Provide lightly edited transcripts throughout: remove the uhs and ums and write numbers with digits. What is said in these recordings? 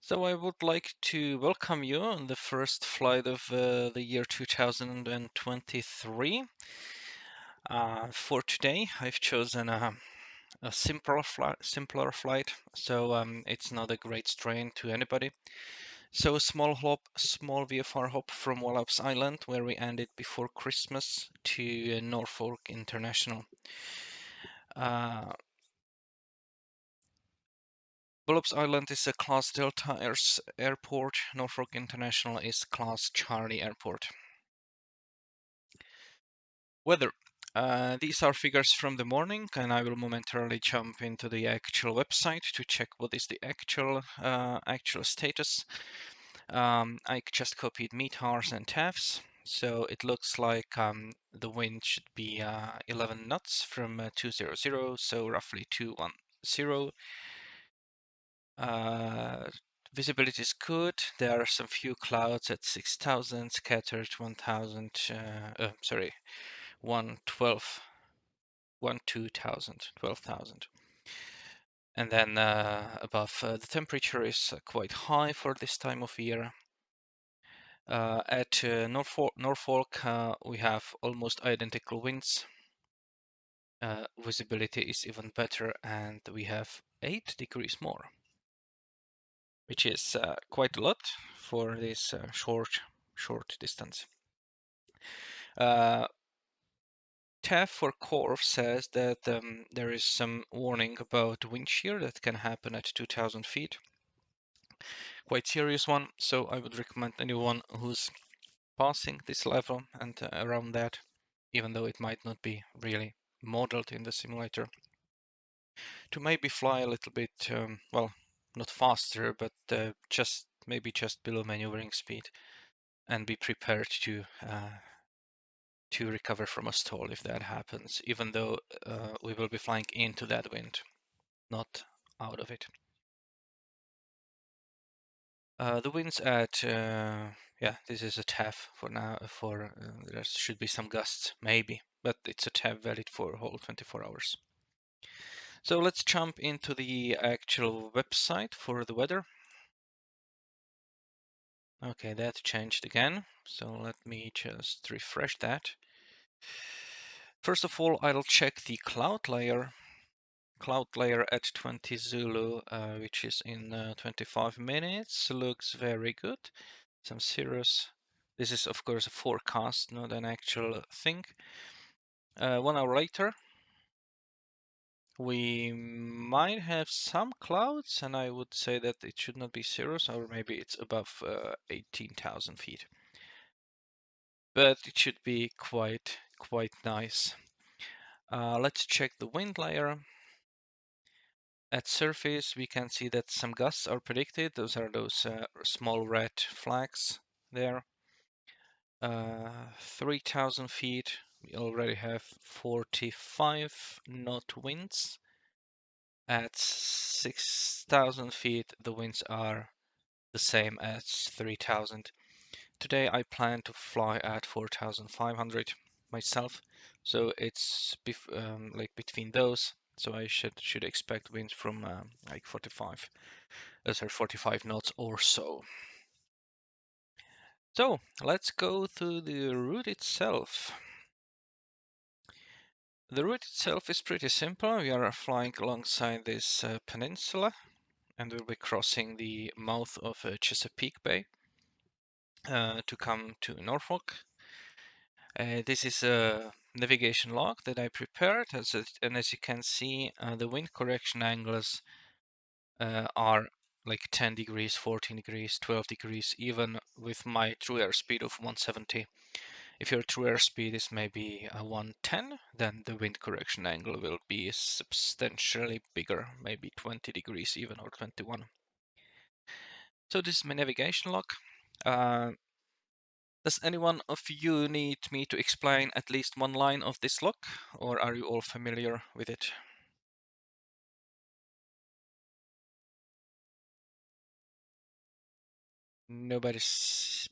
So I would like to welcome you on the first flight of the year 2023. For today, I've chosen a simpler flight, so it's not a great strain to anybody. So a small VFR hop from Wallops Island, where we ended before Christmas, to Norfolk International. Wallops Island is a Class Delta airport. Norfolk International is Class Charlie airport. Weather. These are figures from the morning, and I will momentarily jump into the actual website to check what is the actual status. I just copied METARs and TAFs, so it looks like the wind should be 11 knots from 200, so roughly 210. Visibility is good. There are some few clouds at 6,000, scattered 1,000. 112. 12,000. And then above the temperature is quite high for this time of year. At Norfolk, we have almost identical winds. Visibility is even better, and we have 8 degrees more, which is quite a lot for this short distance. TAF for KORF says that there is some warning about wind shear that can happen at 2,000 feet. Quite serious one, so I would recommend anyone who's passing this level and around that, even though it might not be really modeled in the simulator, to maybe fly a little bit, well, not faster, but just below maneuvering speed, and be prepared to recover from a stall if that happens, even though we will be flying into that wind, not out of it. The winds at, yeah, this is a TAF for now. There should be some gusts, maybe, but it's a TAF valid for a whole 24 hours. So let's jump into the actual website for the weather. Okay, that changed again. So let me just refresh that. First of all, I'll check the cloud layer. Cloud layer at 20 Zulu, which is in 25 minutes, looks very good. Some cirrus. This is of course a forecast, not an actual thing. 1 hour later, we might have some clouds, and I would say that it should not be cirrus, or maybe it's above 18,000 feet. But it should be quite nice. Let's check the wind layer. At surface, we can see that some gusts are predicted. Those are those small red flags there. 3,000 feet, we already have 45 knot winds. At 6,000 feet, the winds are the same as 3,000. Today I plan to fly at 4,500 myself, so it's like between those. So I should expect winds from like 45 knots or so. So let's go through the route itself. The route itself is pretty simple. We are flying alongside this peninsula, and we'll be crossing the mouth of Chesapeake Bay to come to Norfolk. This is a navigation log that I prepared, and as you can see, the wind correction angles are like 10 degrees, 14 degrees, 12 degrees, even with my true airspeed of 170. If your true airspeed is maybe 110, then the wind correction angle will be substantially bigger, maybe 20 degrees even, or 21. So this is my navigation log. Does anyone of you need me to explain at least one line of this log, or are you all familiar with it? Nobody's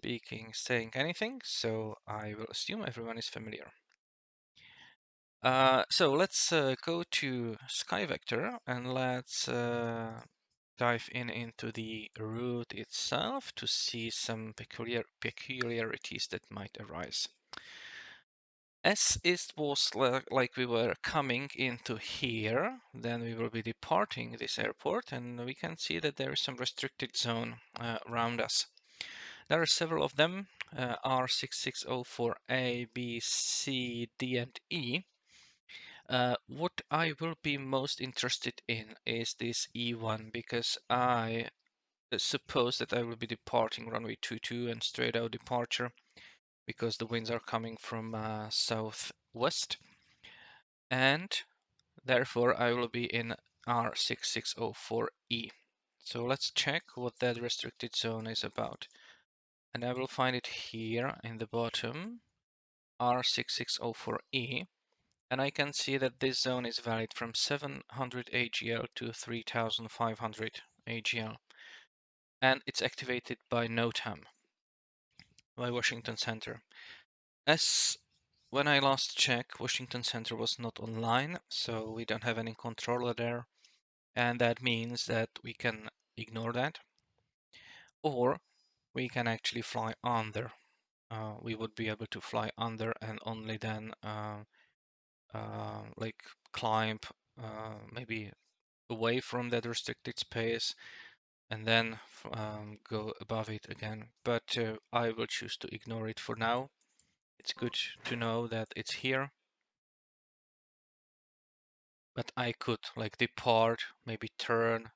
saying anything, so I will assume everyone is familiar. So let's go to SkyVector and let's dive into the route itself to see some peculiarities that might arise. As it was like we were coming into here, then we will be departing this airport, and we can see that there is some restricted zone around us. There are several of them, R6604A, B, C, D, and E. What I will be most interested in is this E1, because I suppose that I will be departing runway 22 and straight out departure, because the winds are coming from southwest, and therefore I will be in R6604E. So let's check what that restricted zone is about. And I will find it here in the bottom, R6604E. And I can see that this zone is valid from 700 AGL to 3500 AGL. And it's activated by NOTAM, by Washington Center. As when I last checked, Washington Center was not online, so we don't have any controller there. And that means that we can ignore that. Or we can actually fly under. We would be able to fly under and only then like climb maybe away from that restricted space and then go above it again. But I will choose to ignore it for now. It's good to know that it's here. But I could like depart, maybe turn,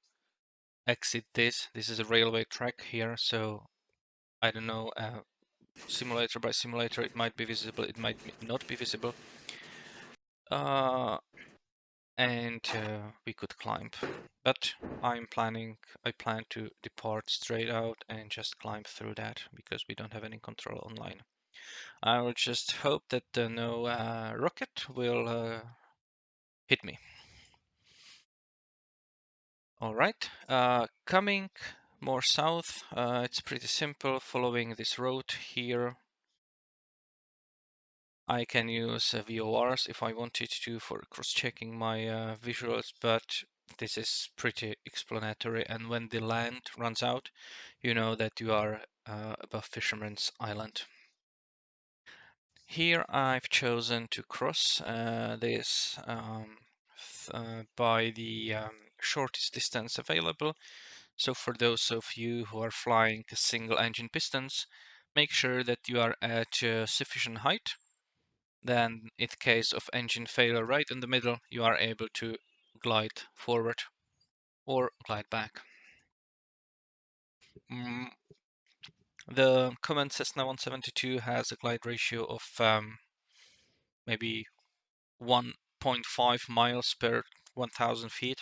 exit this. This is a railway track here, so I don't know, simulator by simulator, it might be visible, it might not be visible. And we could climb. But I plan to depart straight out and just climb through that because we don't have any control online. I will just hope that no rocket will hit me. All right, coming more south, it's pretty simple. Following this road here, I can use VORs if I wanted to for cross-checking my visuals, but this is pretty explanatory. And when the land runs out, you know that you are above Fisherman's Island. Here I've chosen to cross this by the shortest distance available. So for those of you who are flying single engine pistons, make sure that you are at sufficient height. Then in case of engine failure right in the middle, you are able to glide forward or glide back. The Command Cessna 172 has a glide ratio of maybe 1.5 miles per 1,000 feet.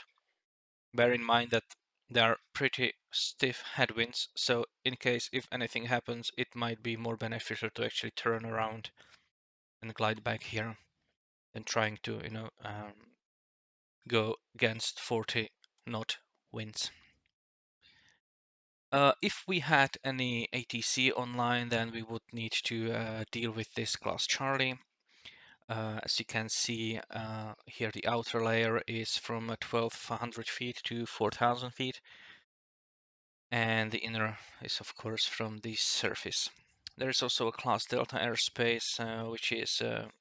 Bear in mind that there are pretty stiff headwinds, so in case if anything happens, it might be more beneficial to actually turn around and glide back here than trying to, go against 40 knot winds. If we had any ATC online, then we would need to deal with this class Charlie. As you can see here, the outer layer is from 1,200 feet to 4,000 feet, and the inner is of course from the surface. There is also a class Delta airspace, which is a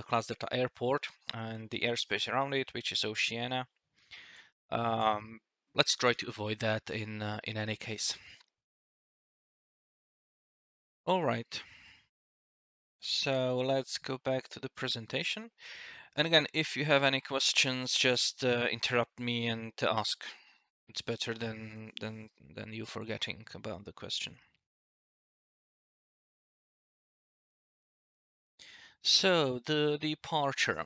class Delta airport, and the airspace around it, which is Oceania. Let's try to avoid that in any case. All right. So let's go back to the presentation. And again, if you have any questions, just interrupt me and ask. It's better than you forgetting about the question. So the departure.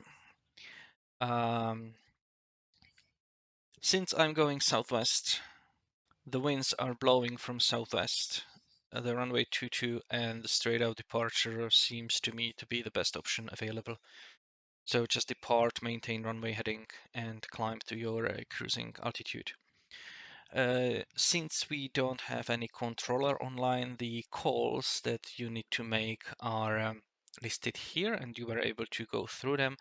Since I'm going southwest, the winds are blowing from southwest. The runway 22 and the straight out departure seems to me to be the best option available. So just depart, maintain runway heading, and climb to your cruising altitude. Since we don't have any controller online, the calls that you need to make are listed here, and you were able to go through them.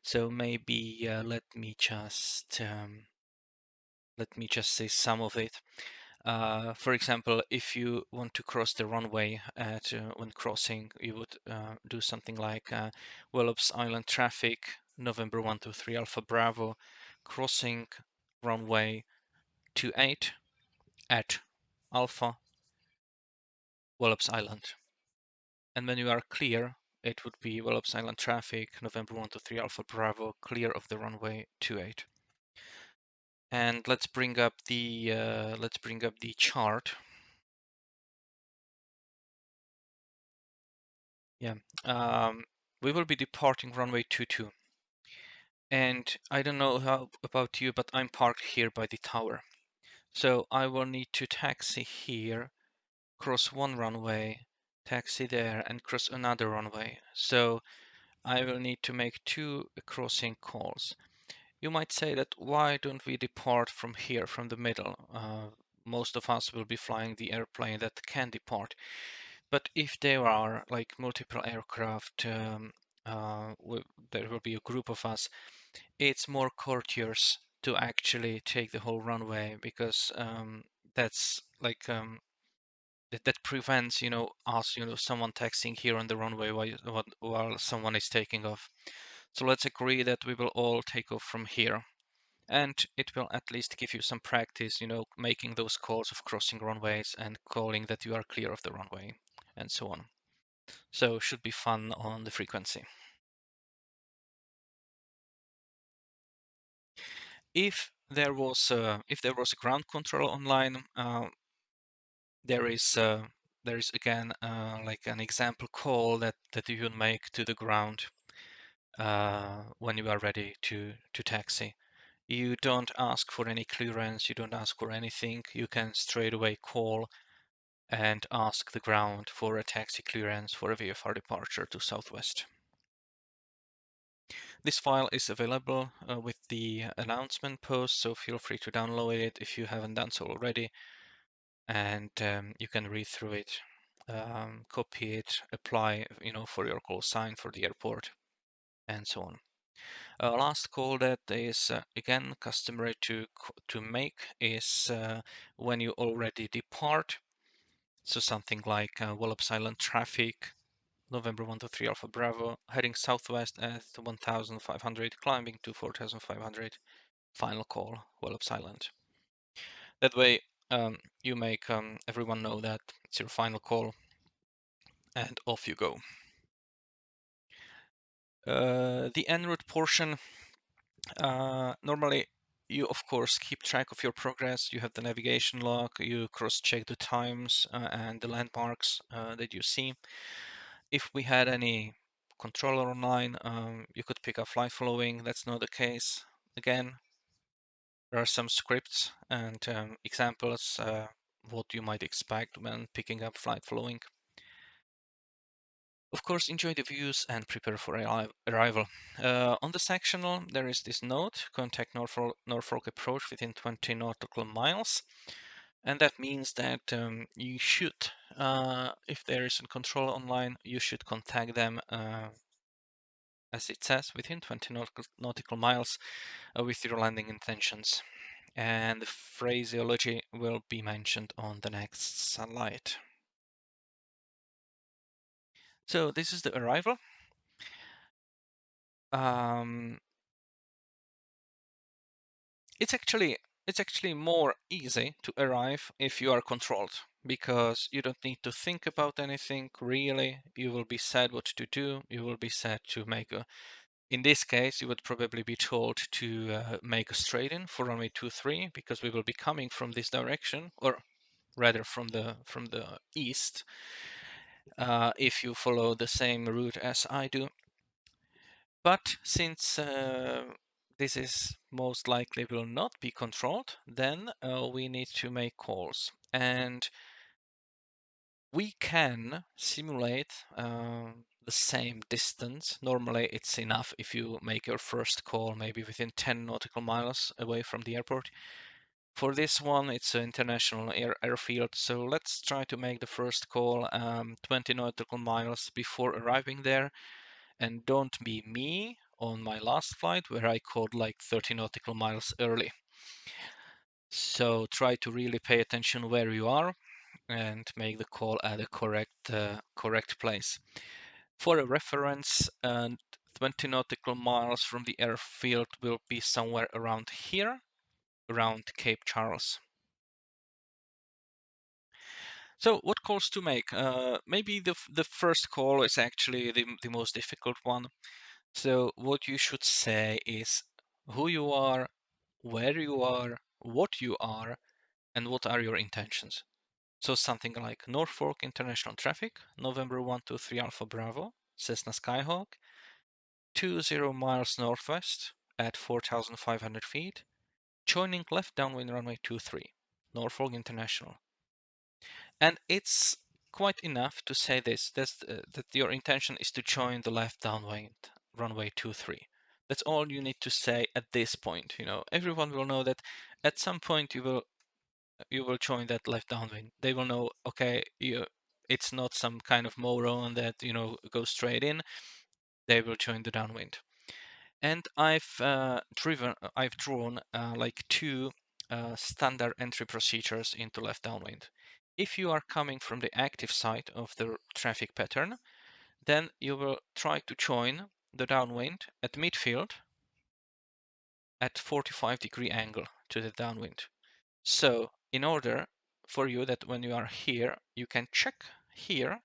So maybe let me just let me just say some of it. For example, if you want to cross the runway when crossing, you would do something like Wallops Island traffic, November 123 Alpha Bravo, crossing runway 28 at Alpha, Wallops Island. And when you are clear, it would be Wallops Island traffic, November 123 Alpha Bravo, clear of the runway 28. And let's bring up the chart. Yeah, we will be departing runway 22. And I don't know how about you, but I'm parked here by the tower. So I will need to taxi here, cross one runway, taxi there, and cross another runway. So I will need to make two crossing calls. You might say that why don't we depart from here, from the middle? Most of us will be flying the airplane that can depart. But if there are like multiple aircraft, there will be a group of us, it's more courteous to actually take the whole runway because that's like that prevents us someone taxiing here on the runway while someone is taking off. So let's agree that we will all take off from here, and it will at least give you some practice, making those calls of crossing runways and calling that you are clear of the runway and so on. So should be fun on the frequency. If there was a ground control online, there is again like an example call that you will make to the ground when you are ready to taxi. You don't ask for any clearance, you don't ask for anything. You can straight away call and ask the ground for a taxi clearance for a VFR departure to Southwest. This file is available with the announcement post, so feel free to download it if you haven't done so already, and you can read through it, copy it, apply, for your call sign for the airport, and so on. Last call that is again customary to make is when you already depart. So something like Wallops Island traffic, November 123 Alpha Bravo, heading southwest at 1500, climbing to 4500. Final call, Wallops Island. That way, you make everyone know that it's your final call, and off you go. The en route portion, normally you of course keep track of your progress. You have the navigation log, you cross-check the times and the landmarks that you see. If we had any controller online, you could pick up flight following. That's not the case. Again, there are some scripts and examples what you might expect when picking up flight following. Of course, enjoy the views and prepare for arrival. On the sectional, there is this note: contact Norfolk approach within 20 nautical miles. And that means that you should, if there is a control online, you should contact them, as it says, within 20 nautical miles with your landing intentions. And the phraseology will be mentioned on the next slide. So this is the arrival. It's actually more easy to arrive if you are controlled, because you don't need to think about anything really. You will be said what to do. You will be said to make a, in this case, you would probably be told to make a straight in for runway 23, because we will be coming from this direction, or rather from the east, if you follow the same route as I do. But since this is most likely will not be controlled, then we need to make calls. And we can simulate the same distance. Normally it's enough if you make your first call maybe within 10 nautical miles away from the airport. For this one, it's an international airfield, so let's try to make the first call 20 nautical miles before arriving there. And don't be me on my last flight where I called like 30 nautical miles early. So try to really pay attention where you are and make the call at the correct place. For a reference, 20 nautical miles from the airfield will be somewhere around here, around Cape Charles. So what calls to make? Maybe the first call is actually the most difficult one. So what you should say is who you are, where you are, what you are, and what are your intentions. So something like Norfolk International Traffic, November 123 Alpha Bravo, Cessna Skyhawk, 20 miles northwest at 4,500 feet, joining left downwind runway 23, Norfolk International. And it's quite enough to say that your intention is to join the left downwind runway 23. That's all you need to say at this point. Everyone will know that at some point you will join that left downwind. They will know, okay, it's not some kind of moron that goes straight in. They will join the downwind. And I've drawn like two standard entry procedures into left downwind. If you are coming from the active side of the traffic pattern, then you will try to join the downwind at midfield at 45-degree angle to the downwind. So in order for you that when you are here, you can check here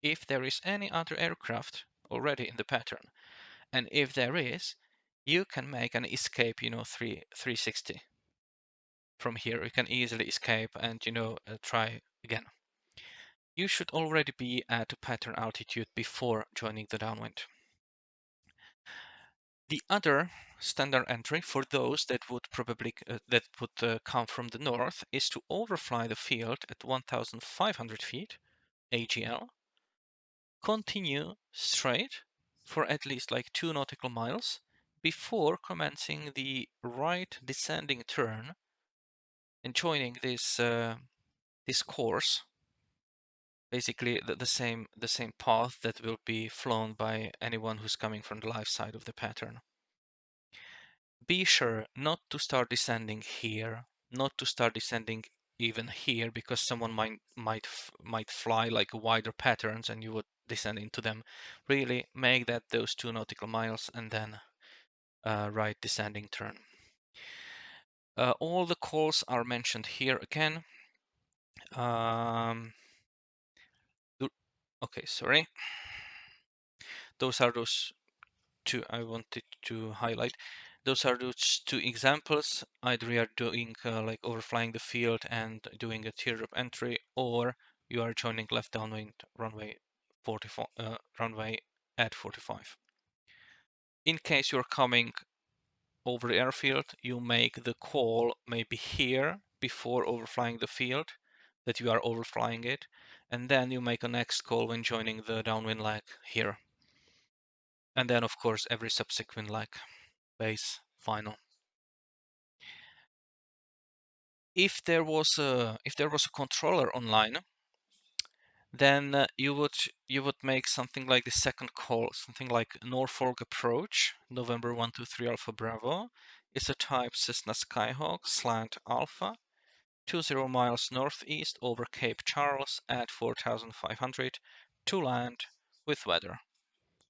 if there is any other aircraft already in the pattern. And if there is, you can make an escape, 360. From here, you can easily escape and, try again. You should already be at a pattern altitude before joining the downwind. The other standard entry for those that would probably come from the north is to overfly the field at 1,500 feet, AGL, continue straight for at least like 2 nautical miles before commencing the right descending turn and joining this course, basically the same path that will be flown by anyone who's coming from the live side of the pattern. Be sure not to start descending here, not to start descending even here, because someone might fly like wider patterns and you would descend into them. Really make that those 2 nautical miles and then right descending turn. All the calls are mentioned here again. Okay, sorry. Those are those two I wanted to highlight. Those are those two examples. Either you are doing like overflying the field and doing a teardrop entry, or you are joining left downwind runway 44, runway at 45. In case you're coming over the airfield, you make the call maybe here before overflying the field that you are overflying it, and then you make a next call when joining the downwind leg here. And then, of course, every subsequent leg, base, final. If there was a controller online, then you would make something like the second call, something like Norfolk approach, November 123 Alpha Bravo. It's a type Cessna Skyhawk slant Alpha, 20 miles northeast over Cape Charles at 4,500 to land with weather,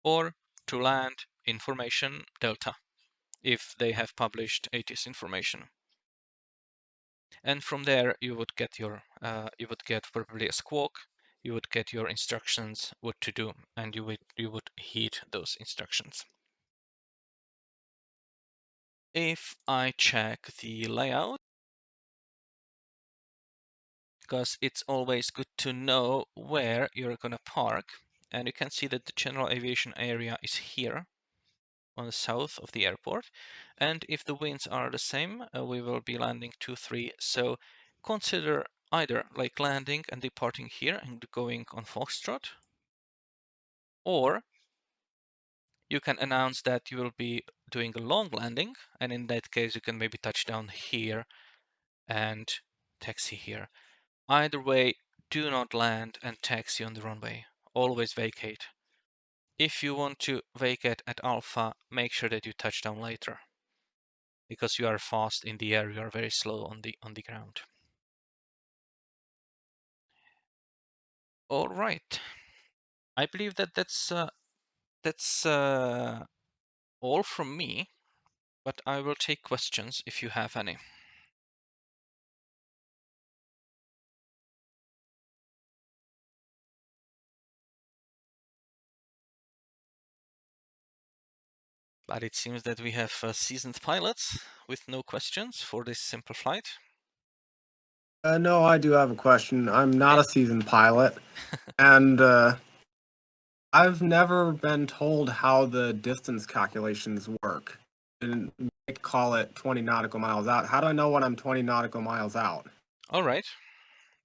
or to land information Delta, if they have published ATIS information. And from there you would get probably a squawk, you would get your instructions what to do, and you would heed those instructions. If I check the layout, because it's always good to know where you're gonna park, and you can see that the general aviation area is here on the south of the airport, and if the winds are the same, we will be landing 2-3. So consider either like landing and departing here and going on Foxtrot, or you can announce that you will be doing a long landing, and in that case you can maybe touch down here and taxi here. Either way, do not land and taxi on the runway. Always vacate. If you want to vacate at Alpha, make sure that you touch down later. Because you are fast in the air, you are very slow on the ground. All right. I believe that that's all from me, but I will take questions if you have any. But it seems that we have seasoned pilots with no questions for this simple flight. No, I do have a question. I'm not Okay. a seasoned pilot, and I've never been told how the distance calculations work. And they call it 20 nautical miles out. How do I know when I'm 20 nautical miles out? All right.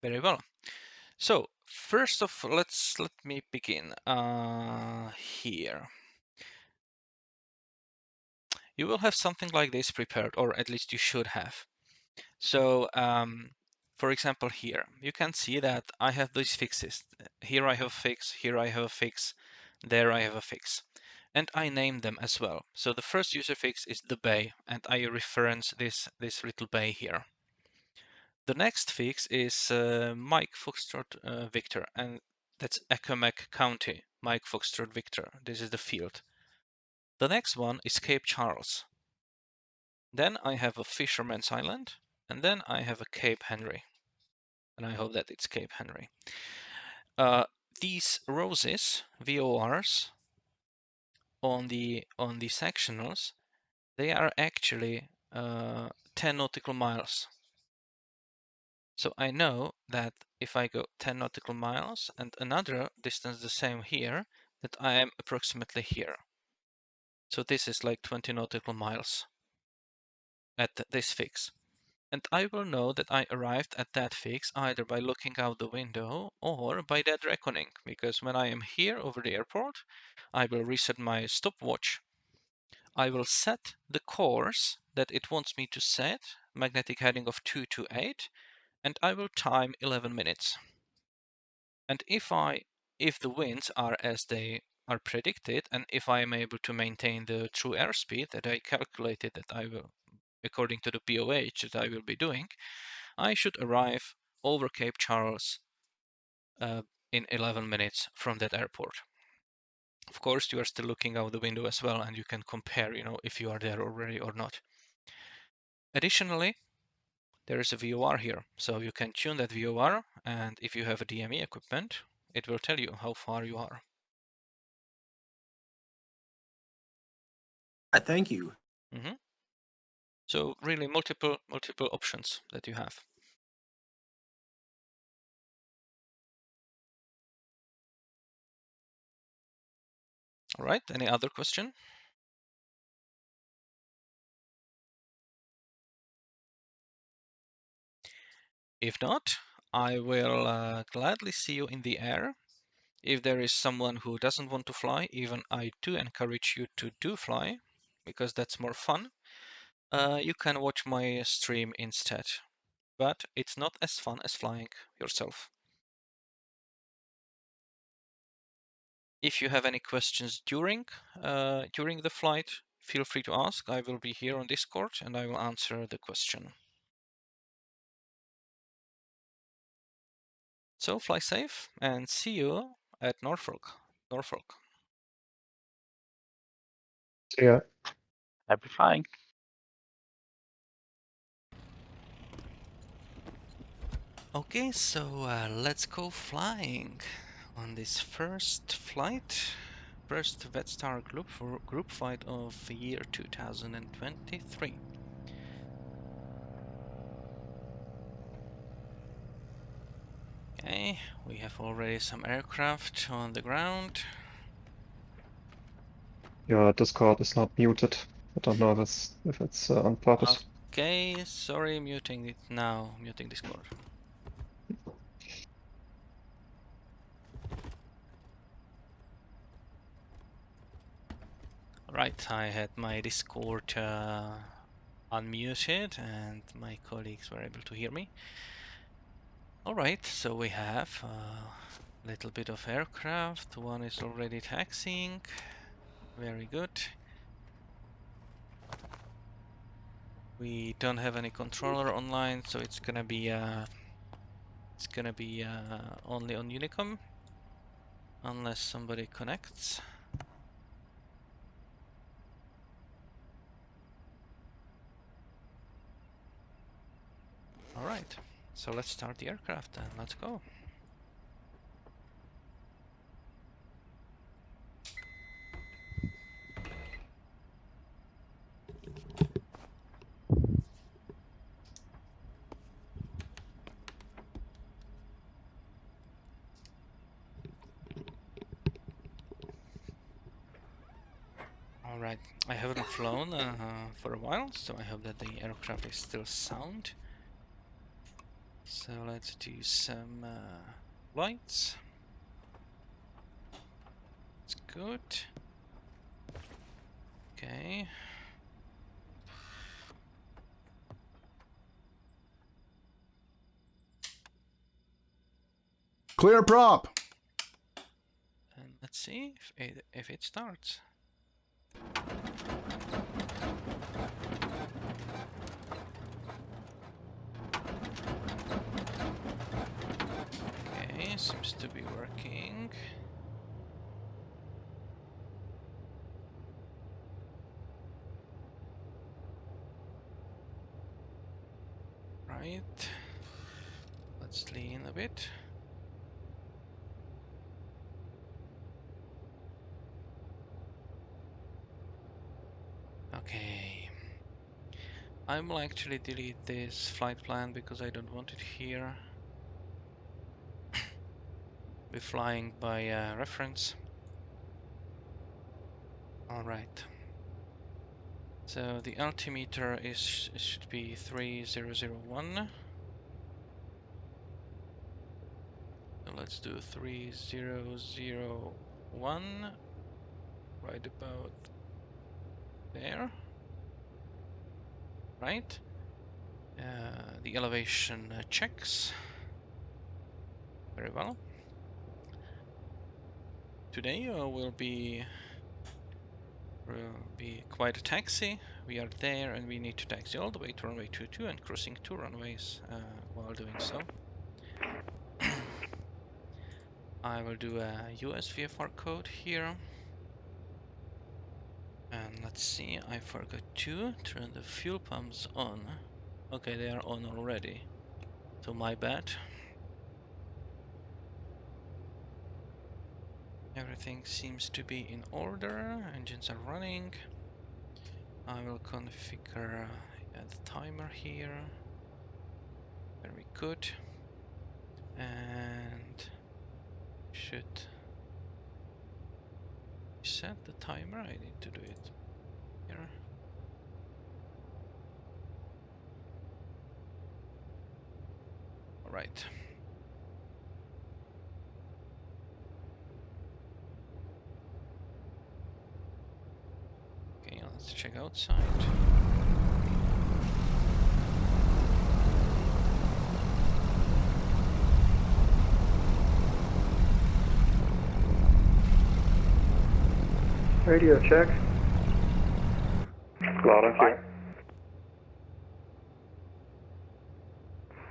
Very well. So first off, let me begin here. You will have something like this prepared, or at least you should have. So for example, here you can see that I have these fixes. Here I have a fix, here I have a fix, there I have a fix. And I name them as well. So the first user fix is the bay, and I reference this little bay here. The next fix is Mike Foxtrot Victor, and that's Accomack County, Mike Foxtrot Victor. This is the field. The next one is Cape Charles. Then I have a Fisherman's Island, and then I have a Cape Henry. And I hope that it's Cape Henry. These roses, VORs, on the sectionals, they are actually 10 nautical miles. So I know that if I go 10 nautical miles and another distance the same here, that I am approximately here. So this is like 20 nautical miles at this fix. And I will know that I arrived at that fix either by looking out the window or by that reckoning, because when I am here over the airport, I will reset my stopwatch. I will set the course that it wants me to set, magnetic heading of 228, and I will time 11 minutes. And if the winds are as they are predicted, and if I am able to maintain the true airspeed that I calculated that I will, according to the POH that I will be doing, I should arrive over Cape Charles in 11 minutes from that airport. Of course, you are still looking out the window as well, and you can compare, if you are there already or not. Additionally, there is a VOR here, so you can tune that VOR, and if you have a DME equipment, it will tell you how far you are. Thank you. Mm-hmm. So really multiple options that you have. All right, any other question? If not, I will gladly see you in the air. If there is someone who doesn't want to fly, even I do encourage you to do fly, because that's more fun. You can watch my stream instead, but it's not as fun as flying yourself. If you have any questions during the flight, feel free to ask. I will be here on Discord and I will answer the question. So fly safe and see you at Norfolk. Yeah. Happy flying. Okay, so let's go flying on this first flight, first VATSTAR group flight of the year 2023. Okay, we have already some aircraft on the ground. Your Discord is not muted. I don't know if it's on purpose. Okay, sorry, muting it now, muting Discord. Right, I had my Discord unmuted and my colleagues were able to hear me. Alright, so we have a little bit of aircraft. One is already taxiing. Very good. We don't have any controller online, so it's gonna be only on Unicom, unless somebody connects. All right, so let's start the aircraft and let's go. All right, I haven't flown for a while, so I hope that the aircraft is still sound. So let's do some lights. It's good. Okay. Clear prop. And let's see if it starts. Okay, seems to be working. Right. Let's lean a bit. Okay. I will actually delete this flight plan because I don't want it here. We're flying by reference. Alright. So the altimeter should be 3001. So let's do 3001 right about there. Right. The elevation checks. Very well. Today will be quite a taxi. We are there and we need to taxi all the way to runway 22 and crossing 2 runways while doing so. I will do a US VFR code here. And let's see, I forgot to turn the fuel pumps on. Okay, they are on already. So my bad. Everything seems to be in order. Engines are running. I will configure the timer here. Very good. And should set the timer. I need to do it here. All right. Okay, let's check outside. Radio check. Loud and clear.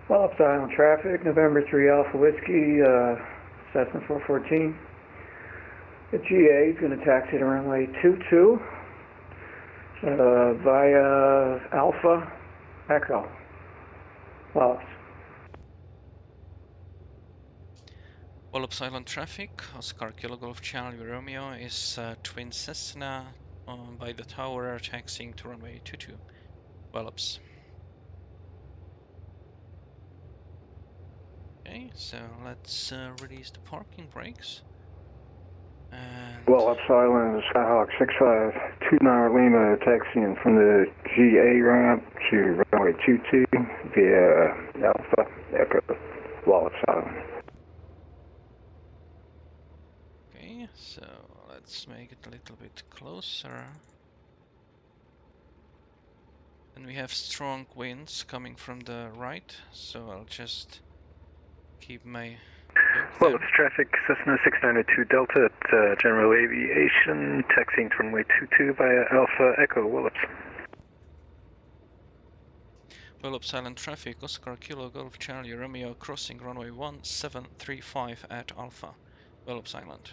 Wallops Island traffic, November 3 Alpha Whiskey, Cessna 414. The GA is going to taxi to runway 22 via Alpha Echo. Wallops. Wallops Island traffic, Oscar Kilo Golf Charlie Romeo is twin Cessna by the tower taxiing to runway 22. Wallops. Okay, so let's release the parking brakes. And Wallops Island, Skyhawk 652 Lima, taxiing from the GA ramp to runway 22 via Alpha Echo, Wallops Island. okay, so let's make it a little bit closer. And we have strong winds coming from the right, so I'll just keep my yoke there. Wallops traffic, Cessna 692 Delta at General Aviation, taxiing to runway 22 via Alpha Echo, Wallops. Wallops Island traffic, Oscar Kilo Golf Charlie Romeo crossing runway 1735 at Alpha, Wallops Island.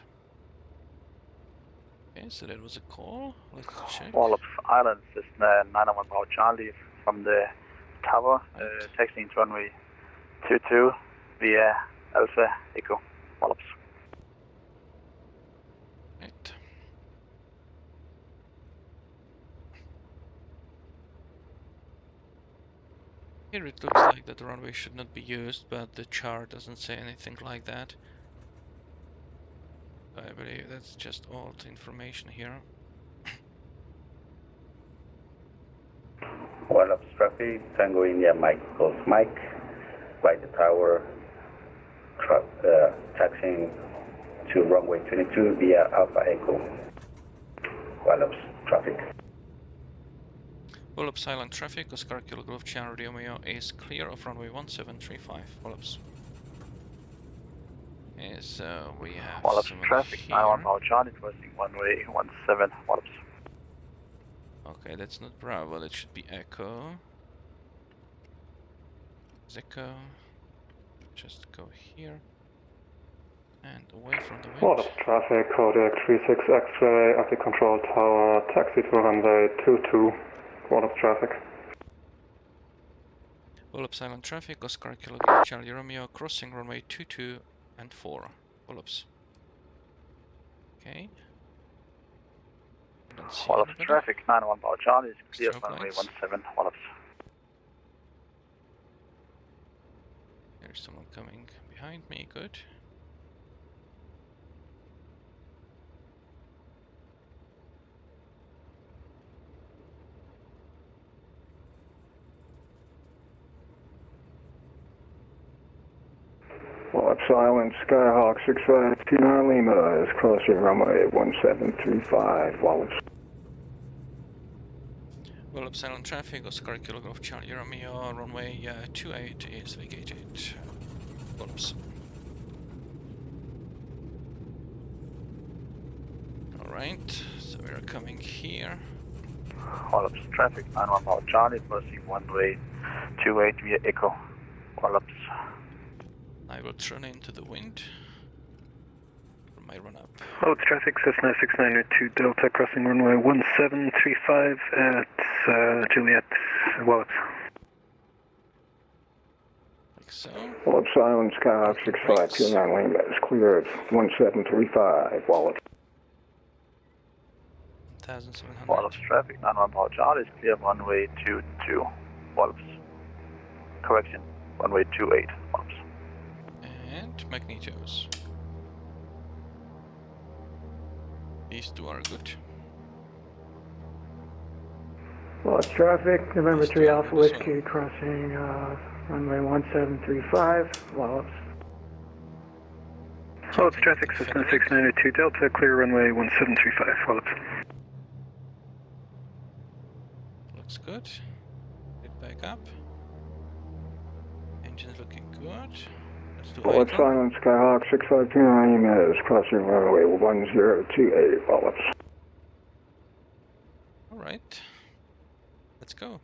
Okay, so that was a call. Let's check. Wallops Island, Cessna 901 Bravo Charlie from the tower, taxiing to runway 22 via Alpha Echo, Wallops. Right. Here it looks like that the runway should not be used, but the chart doesn't say anything like that. I believe that's just old information here. Wallops traffic, Tango India Mike Golf Mike, by the tower, taxiing to runway 22 via Alpha Echo. Wallops traffic. Wallops Island traffic, Oscar Kilo Golf Charlie Romeo is clear of runway 1735, Wallops. Okay, so we have Wallops someone traffic, here. 901 Bravo Charlie crossing runway 17 Wallops. Okay, that's not Bravo, that should be Echo. Echo. Just go here. And away from the wind. Wallops traffic, Kodiak 36 X-ray at the control tower, taxi to runway 22. Wallops traffic. Wallops Island traffic, Oscar Kilo Golf Charlie Romeo crossing runway 22 and 4. Wallops. Okay. I don't see Wallops anybody. traffic, 901 Bravo Charlie is clear Stroke runway lights. 17 Wallops. There's someone coming behind me, good. Wallops Island, Skyhawk 6529 Lima is crossing runway 1735, Wallops. Wallops Island traffic, Oscar Kilo Golf Charlie Romeo, runway 28 is vacated. Wallops. Alright, so we are coming here. Wallops traffic, 901 Bravo Charlie crossing runway 28 via Echo, Wallops. I will turn into the wind for my run up. Wallops traffic, Cessna 6902 Delta crossing runway 1735 at Juliet, Wallops. Like so. Wallops Island, Skyhawk 6529 Lima is clear of 1735, Wallops. 1700. Wallops traffic, 901 Bravo Charlie is clear runway 22 Wallops. Correction, runway 28 Wallops. And magnetos. These two are good. Wallops traffic, November 3 Alpha Whiskey crossing runway 1735, Wallops. Wallops traffic, Cessna 6902 Delta, clear runway 1735, Wallops. Looks good. Get back up. Engine's looking good. Let's do Wallops idle. Island, Skyhawk 6529 Lima is crossing runway 1028, Wallops. Alright. Let's go.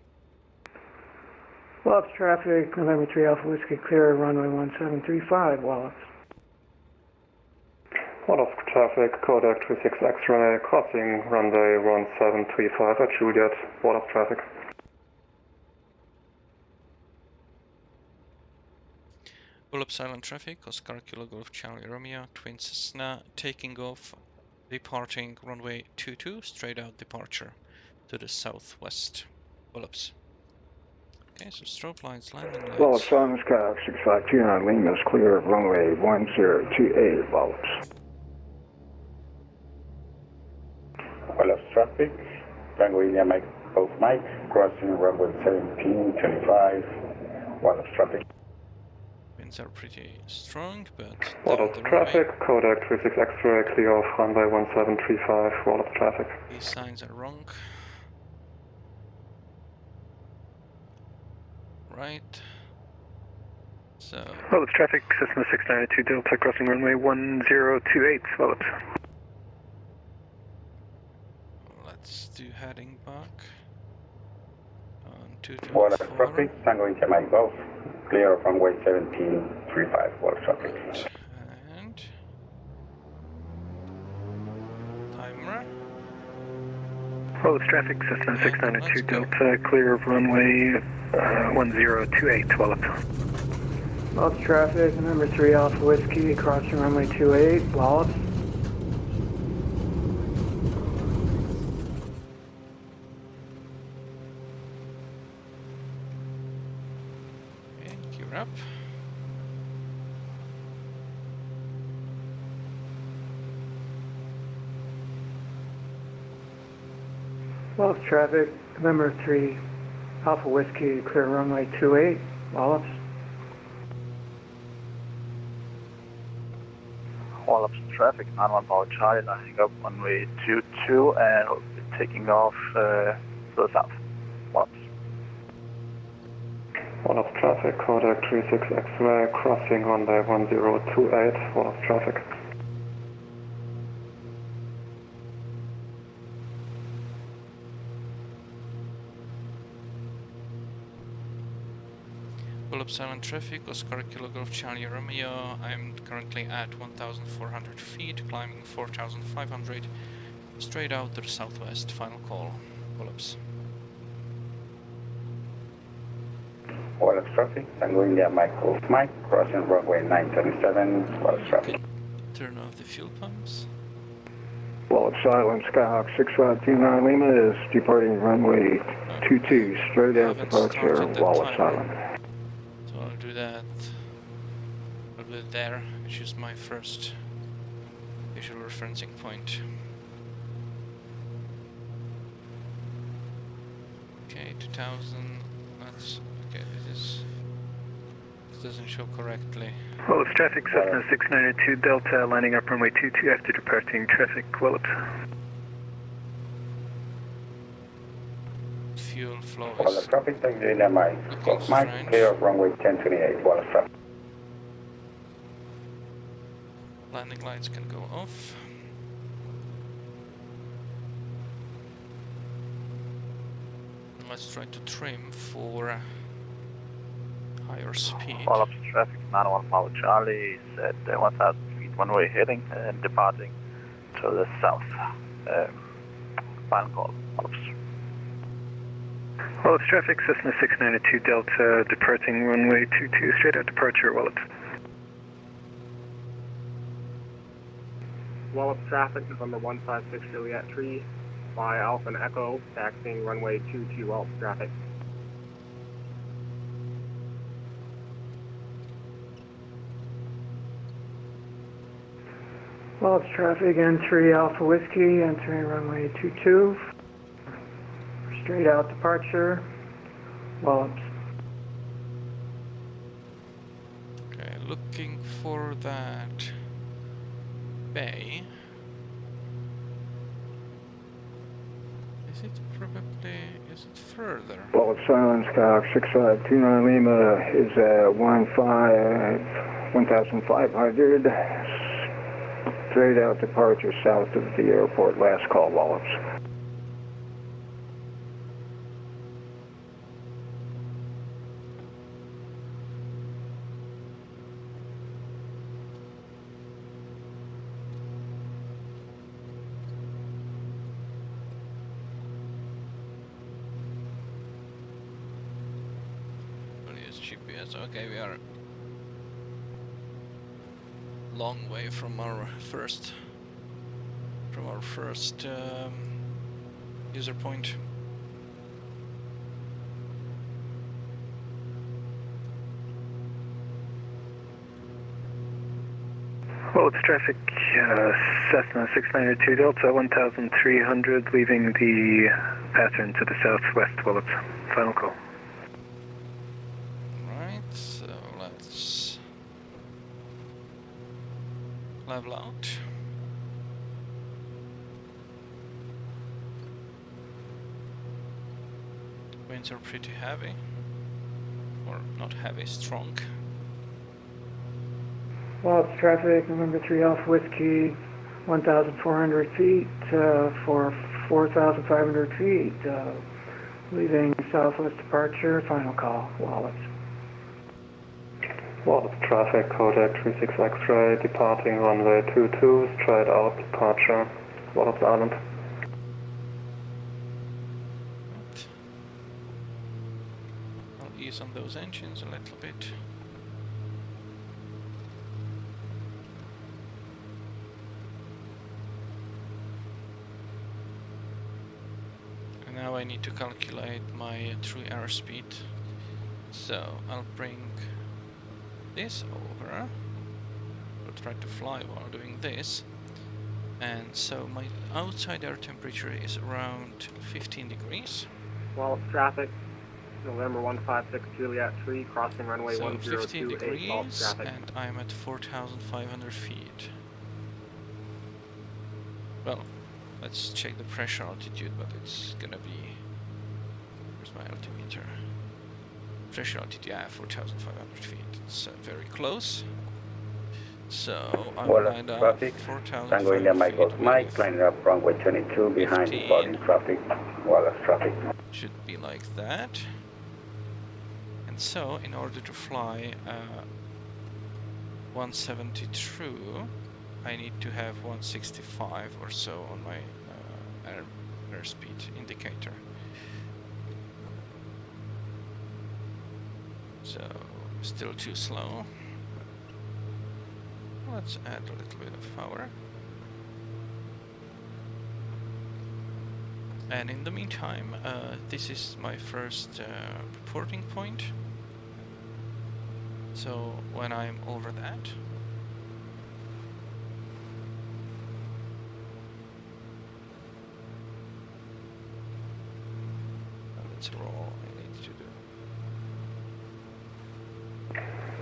Wallops traffic, November 3 Alpha Whiskey clear runway 1735, Wallops. Wallops traffic, Kodiak 36 X-ray crossing runway 1735 at Juliet. Wallops traffic. Wallops Island traffic, Oscar Kilo Golf Charlie Romeo, Twin Cessna, taking off, departing runway 22, straight out departure to the southwest. Wallops. Okay, so strobe lights, landing lights. Wallops Island, Skyhawk 6529 Lima is clear of runway 1028, Wallops. Wallops traffic, Tango India Mike Golf Mike, crossing runway 1725, Wallops traffic. Winds are pretty strong, but down Wallops the runway, traffic, Kodiak 36 X-ray clear off runway 1735. Wallops traffic. these signs are wrong. Right. So Wallops traffic, Cessna 6902 Delta crossing runway 1028, Wallops. let's do heading back on Wallops 224. traffic, Tango India Mike Golf, clear of runway 1735, Wallops traffic. Right. And timer. Wallops traffic, Cessna 692 Delta, clear of runway 1028, Wallops. Wallops traffic, number 3 Alpha Whiskey, crossing runway 28, Wallops. And gear up. Wallops traffic, number 3 Alpha Whiskey, clear runway 28, Wallops. Wallops traffic, 91 Bravo Charlie, lining up runway 22 and we'll be taking off to the south. Wallops. Wallops traffic, Kodak 36 X-ray, crossing runway 1028, Wallops traffic. Wallops Island traffic, Oscar Kilo Golf Charlie Romeo. I'm currently at 1,400 feet, climbing 4,500, straight out to the southwest. Final call. Wallops. Wallops traffic, Tango India Mike Golf Mike, crossing runway 927, Wallops traffic. Turn off the fuel pumps. Wallops Island, Skyhawk 6529 Lima is departing runway 22, straight out departure, Wallops Island. So I'll do that. I'll do it there, which is my first visual referencing point. Okay, 2000. That's okay. This doesn't show correctly. Wallops traffic, Cessna 692 Delta, lining up runway 22 after departing traffic, Wallops. Fuel flow Wallops is traffic, Tango India Mike looking Golf Mike, strange. clear of runway 1028, Wallops traffic. Landing lights can go off. Let's try to trim for higher speed. Wallops traffic, 91 Bravo Charlie, is at 1,000 feet one way heading and departing to the south. Final call, Wallops. Wallops traffic, Cessna 692 Delta, departing runway 22, straight out departure, Wallops. Wallops traffic, November 156 Juliet 3, by Alpha and Echo, taxiing runway 22 Wallops traffic. Wallops traffic, N3 Alpha Whiskey, entering runway 22, straight out departure, Wallops. Okay, looking for that bay. Is it further? Wallops Island, Skyhawk 6529 Lima is at 1,500, straight out departure south of the airport. Last call, Wallops. GPS. Okay, we are long way from our first user point. Wallops traffic, Cessna 692 Delta, 1,300, leaving the pattern to the southwest, Wallops. Final call. Right, so let's level out. Winds are pretty heavy, or not heavy, strong. Wallops traffic, November 3 Alpha Whiskey, 1,400 feet for 4,500 feet, leaving Southwest departure, final call, Wallops. Wallops traffic, Kodak 36 X-ray, departing runway 22, straight out departure, Wallops Island. Right. I'll ease on those engines a little bit. And now I need to calculate my true airspeed. So I'll bring this over. I'll try to fly while doing this. And so my outside air temperature is around 15 degrees. Wallops traffic, November 156 Juliet 3, crossing runway So 15 1028, Wallops degrees, traffic. and I'm at 4,500 feet. Well, let's check the pressure altitude, but it's gonna be... Where's my altimeter? Pressure altitude, yeah, 4,500 feet. It's very close. So I'm Wallops lined up traffic, Tango India 4,500 Mike Golf feet Mike, with lining up runway 22 behind 15. departing traffic, Wallops traffic. Should be like that. And so, in order to fly 170 through, I need to have 165 or so on my airspeed indicator. So, still too slow. Let's add a little bit of power. And in the meantime, this is my first reporting point. So when I'm over that, that's all I need to do.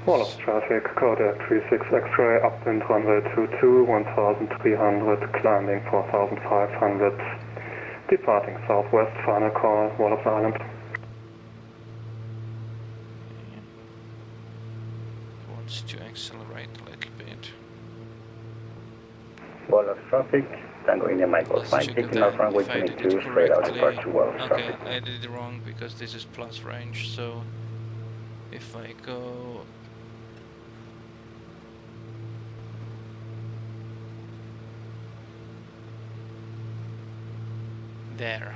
Wallops traffic, Kodak 36 X-ray, upwind runway 22, 1,300, climbing 4,500, departing southwest, final call, Wallops Island. Wants to accelerate a little bit. Wallops traffic, Tango India Mike Golf Let's Mike, check taking again off runway if I did it 22, straight out correctly. departure Wallops Okay, traffic. I did it wrong because this is plus range, so if I go there,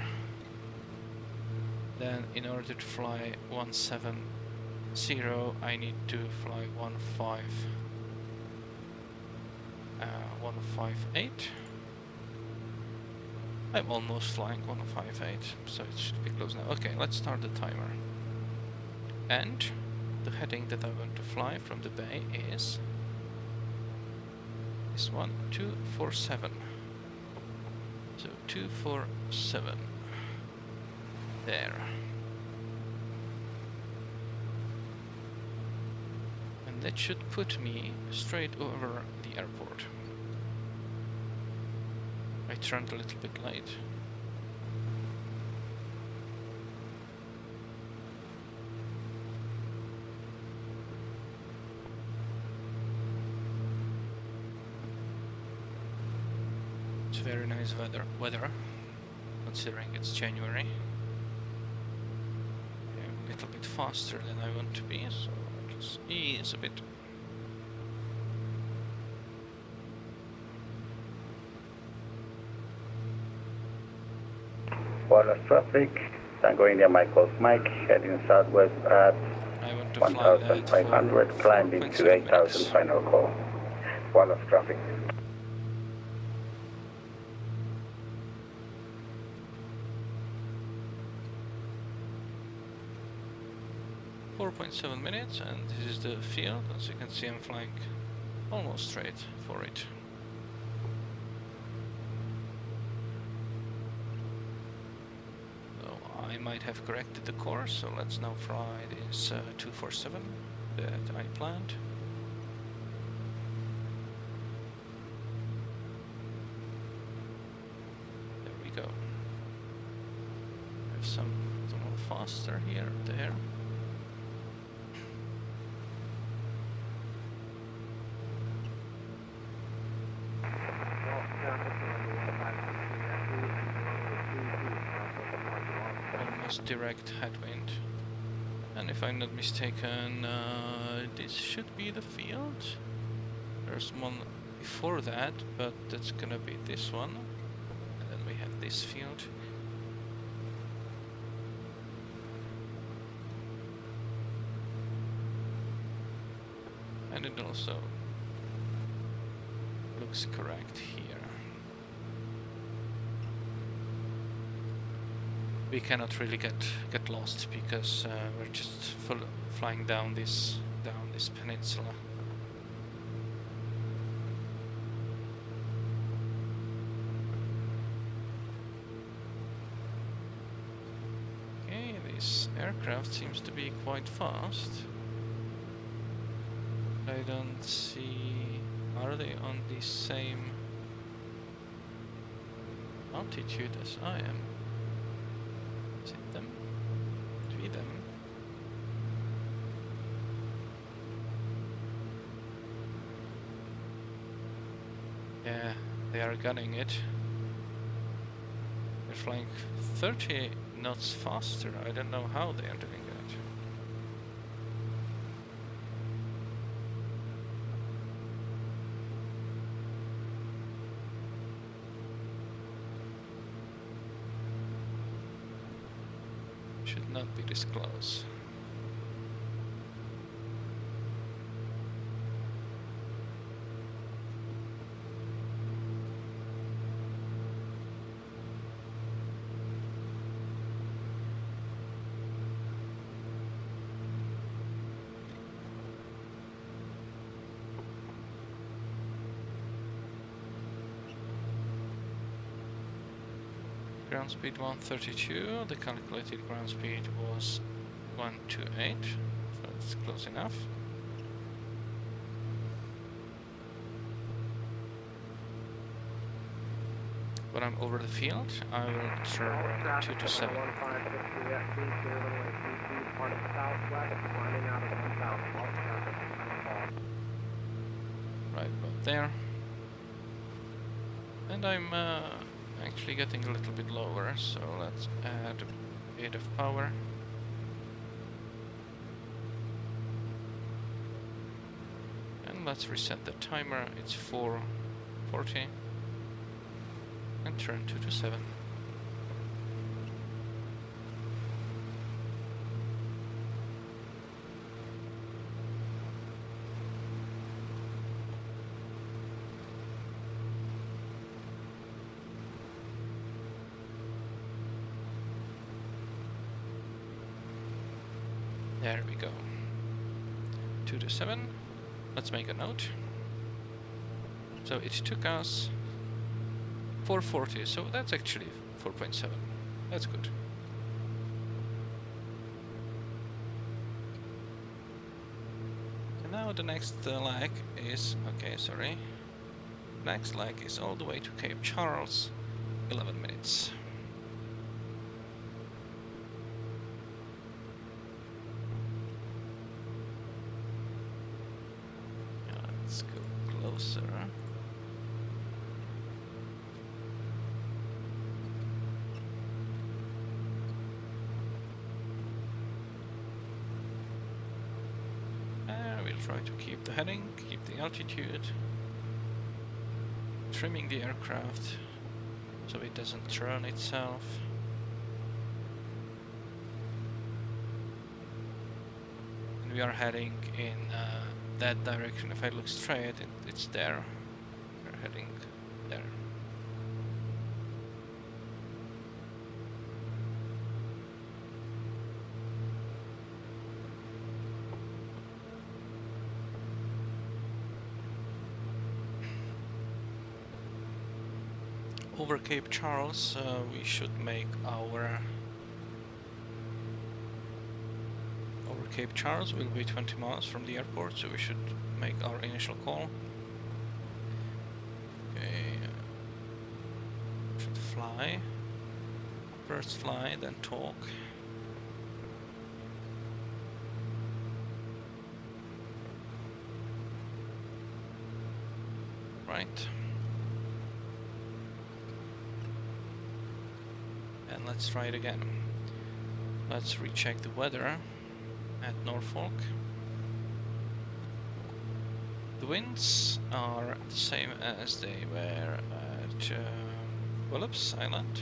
then in order to fly 170 I need to fly 158. I'm almost flying 158, so it should be close now. Okay, let's start the timer. And the heading that I want to fly from the bay is this one, 247. So 247. There. And that should put me straight over the airport. I turned a little bit late. It's very nice weather, considering it's January. I'm a little bit faster than I want to be, so I'll just ease a bit. Wallops traffic, Tango India Mike Golf Mike, heading southwest at I want to fly that 1,500, for climbing 4.7 to 8,000, minutes. final call. Wallops traffic. 4.7 minutes, and this is the field. As you can see, I'm flying almost straight for it. So I might have corrected the course, so let's now fly this 247 that I planned. There we go. Have some a little faster here, there. almost direct headwind. And if I'm not mistaken, this should be the field. There's one before that, but that's gonna be this one. And then we have this field. And it also looks correct here. We cannot really get lost because we're just flying down this peninsula. Okay, this aircraft seems to be quite fast. I don't see. Are they on the same altitude as I am? Is it them? Could be them. Yeah, they are gunning it. They're flying 30 knots faster. I don't know how they are doing that. Should not be this close. Ground speed 132, the calculated ground speed was 128, so it's close enough. When I'm over the field, I will turn 227. Right about there. And I'm actually getting a little bit lower, so let's add a bit of power. And let's reset the timer, it's 4:40. And turn 227. There we go. 227. Let's make a note. So it took us 440, so that's actually 4.7. That's good. And now the next leg is, okay, sorry. Next leg is all the way to Cape Charles, 11 minutes. Let's go closer. We'll try to keep the heading, keep the altitude, trimming the aircraft so it doesn't turn itself. And we are heading in that direction. If I look straight, it's there. We're heading there. Over Cape Charles, we should make our... Over Cape Charles will be 20 miles from the airport, so we should make our initial call. Okay, should fly. First fly, then talk. Right. And let's try it again. Let's recheck the weather at Norfolk. The winds are the same as they were at Wallops Island.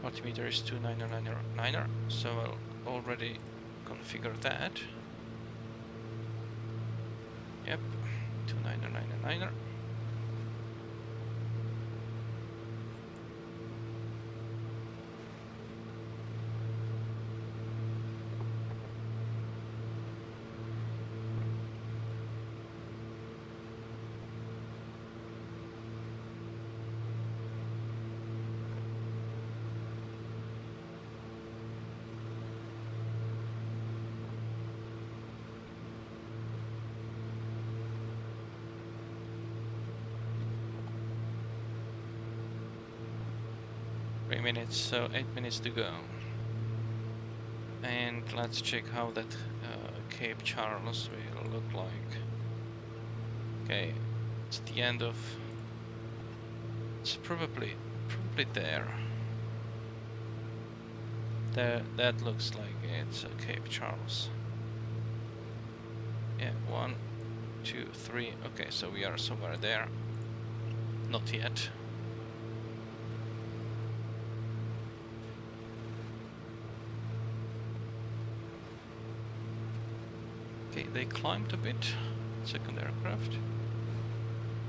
Altimeter is 2999, so I'll already configure that. Yep, 2999. Minutes, so 8 minutes to go. And let's check how that Cape Charles will look like. Okay, it's the end of. It's probably there. There, that looks like it's Cape Charles. Yeah, 1, 2, 3. Okay, so we are somewhere there. Not yet. Okay, they climbed a bit. Second aircraft.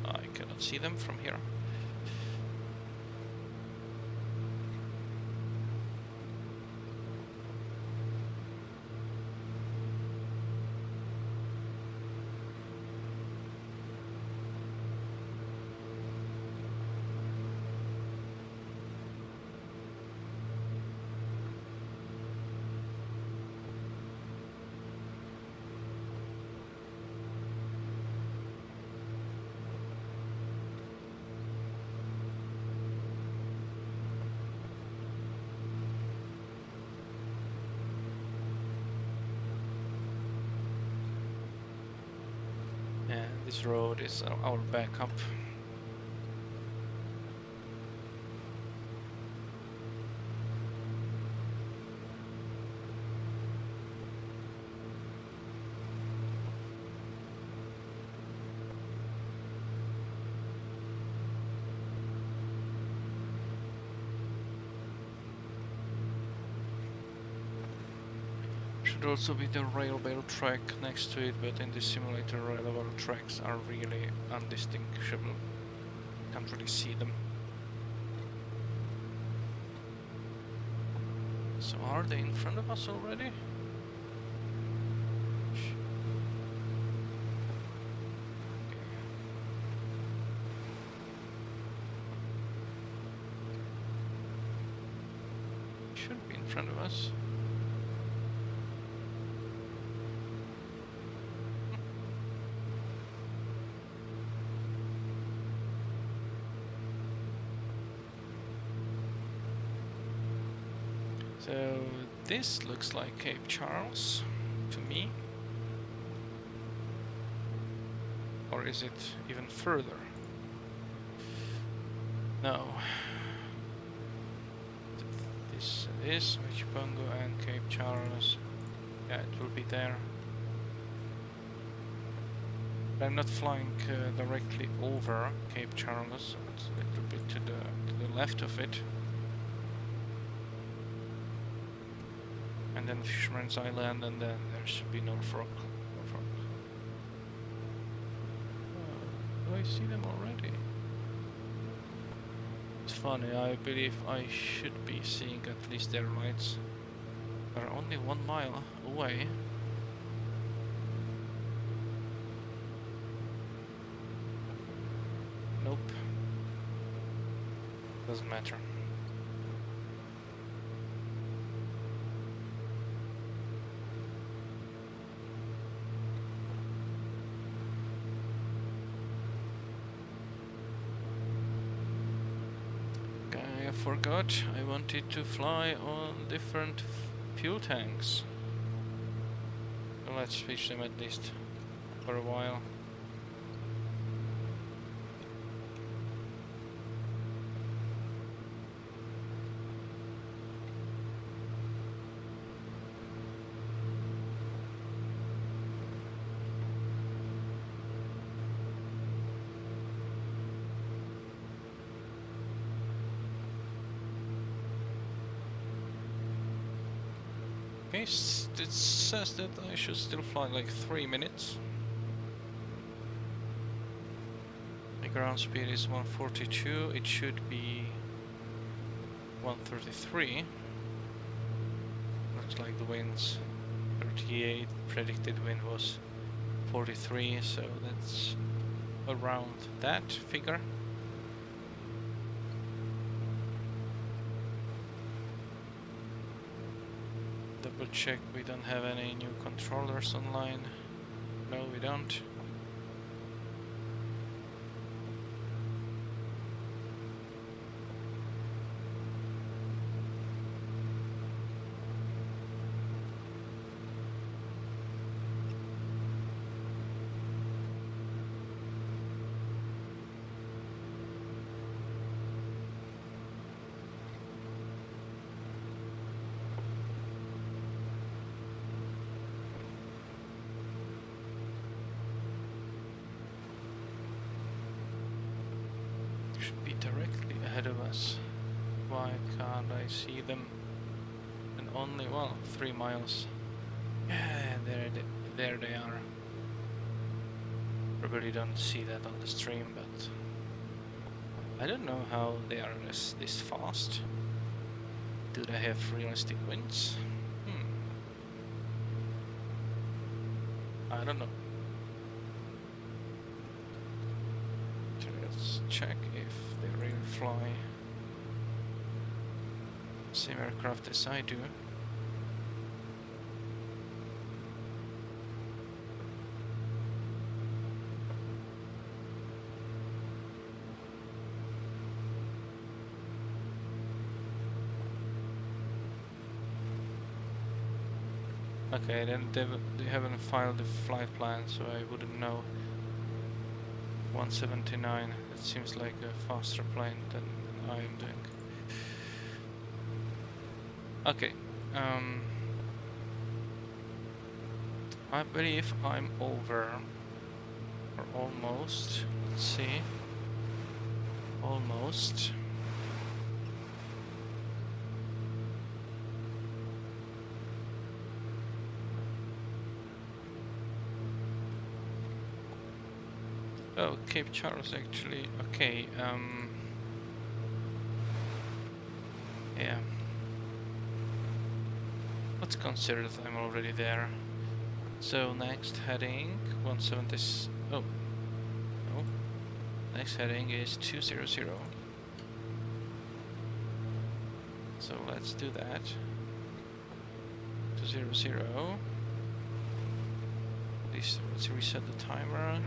I cannot see them from here. This road is our backup. Should also be the railway track next to it, but in the simulator railway tracks are really undistinguishable. Can't really see them. So are they in front of us already? Should be in front of us. So this looks like Cape Charles to me. Or is it even further? No. This is Michipongo and Cape Charles. Yeah, it will be there. But I'm not flying directly over Cape Charles. It's a little bit to the left of it. And then Fisherman's Island, and then there should be Norfolk. Do I see them already? It's funny, I believe I should be seeing at least their lights. They're only 1 mile away. Nope. Doesn't matter. I forgot I wanted to fly on different fuel tanks. So let's switch them at least for a while. Okay, it says that I should still fly like 3 minutes. The ground speed is 142, it should be 133. Looks like the wind's 38, predicted wind was 43, so that's around that figure. Double check we don't have any new controllers online. No, we don't. Should be directly ahead of us. Why can't I see them? And only, well, 3 miles. Yeah, there they are. Probably don't see that on the stream, but I don't know how they are this fast. Do they have realistic winds? I don't know. So let's check if they really fly same aircraft as I do. Okay, then they haven't filed the flight plan, so I wouldn't know. 179, that seems like a faster plane than I am doing. Okay, I believe I'm over, or almost, let's see, almost. Oh, Cape Charles actually, okay, yeah. Let's consider that I'm already there. So next heading, 170, oh, no. Next heading is 200. So let's do that. 200. Let's reset the timer.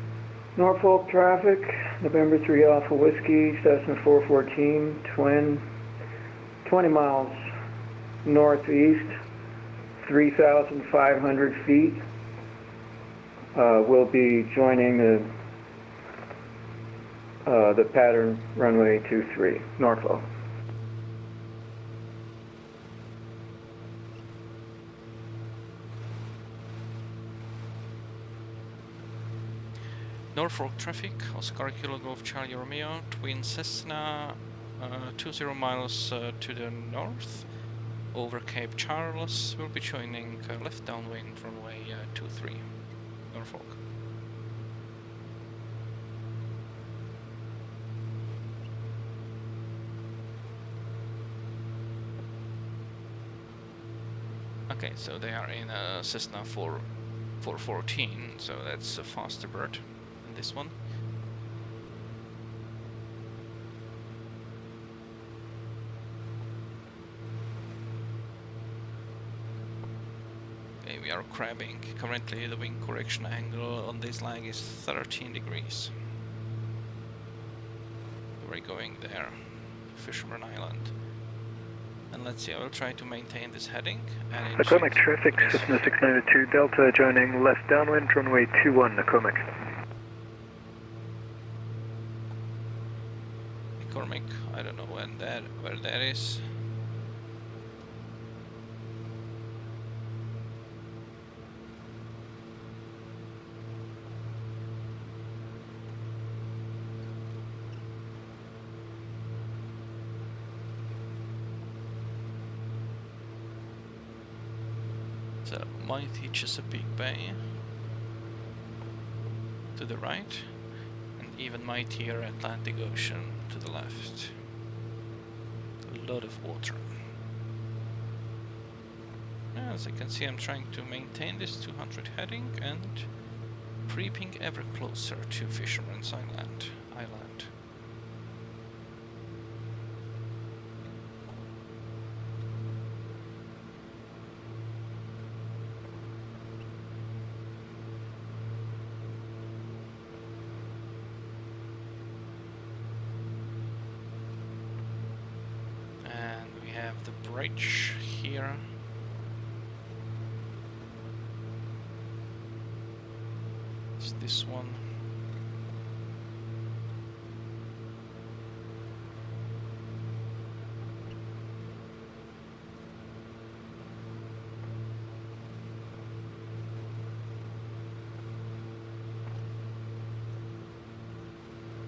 Norfolk traffic, November 3 Alpha Whiskey, Cessna 414, twin, 20 miles northeast, 3,500 feet. We'll be joining the pattern runway 23, Norfolk. Norfolk traffic, Oscar Kilo Golf Charlie Romeo, twin Cessna, 20 miles to the north, over Cape Charles. We'll be joining left downwind runway 23, Norfolk. Okay, so they are in a Cessna 414, so that's a faster bird than this one. Okay, we are crabbing. Currently the wing correction angle on this lag is 13 degrees. We're going there, Fisherman Island. And let's see, I will try to maintain this heading. McCormick traffic, Cessna 692 Delta joining left downwind, runway 21, McCormick. McCormick, I don't know where that is. So mighty Chesapeake Bay to the right, and even mightier Atlantic Ocean to the left. A lot of water. As you can see, I'm trying to maintain this 200 heading and creeping ever closer to Fisherman's Island. And we have the bridge here. It's this one.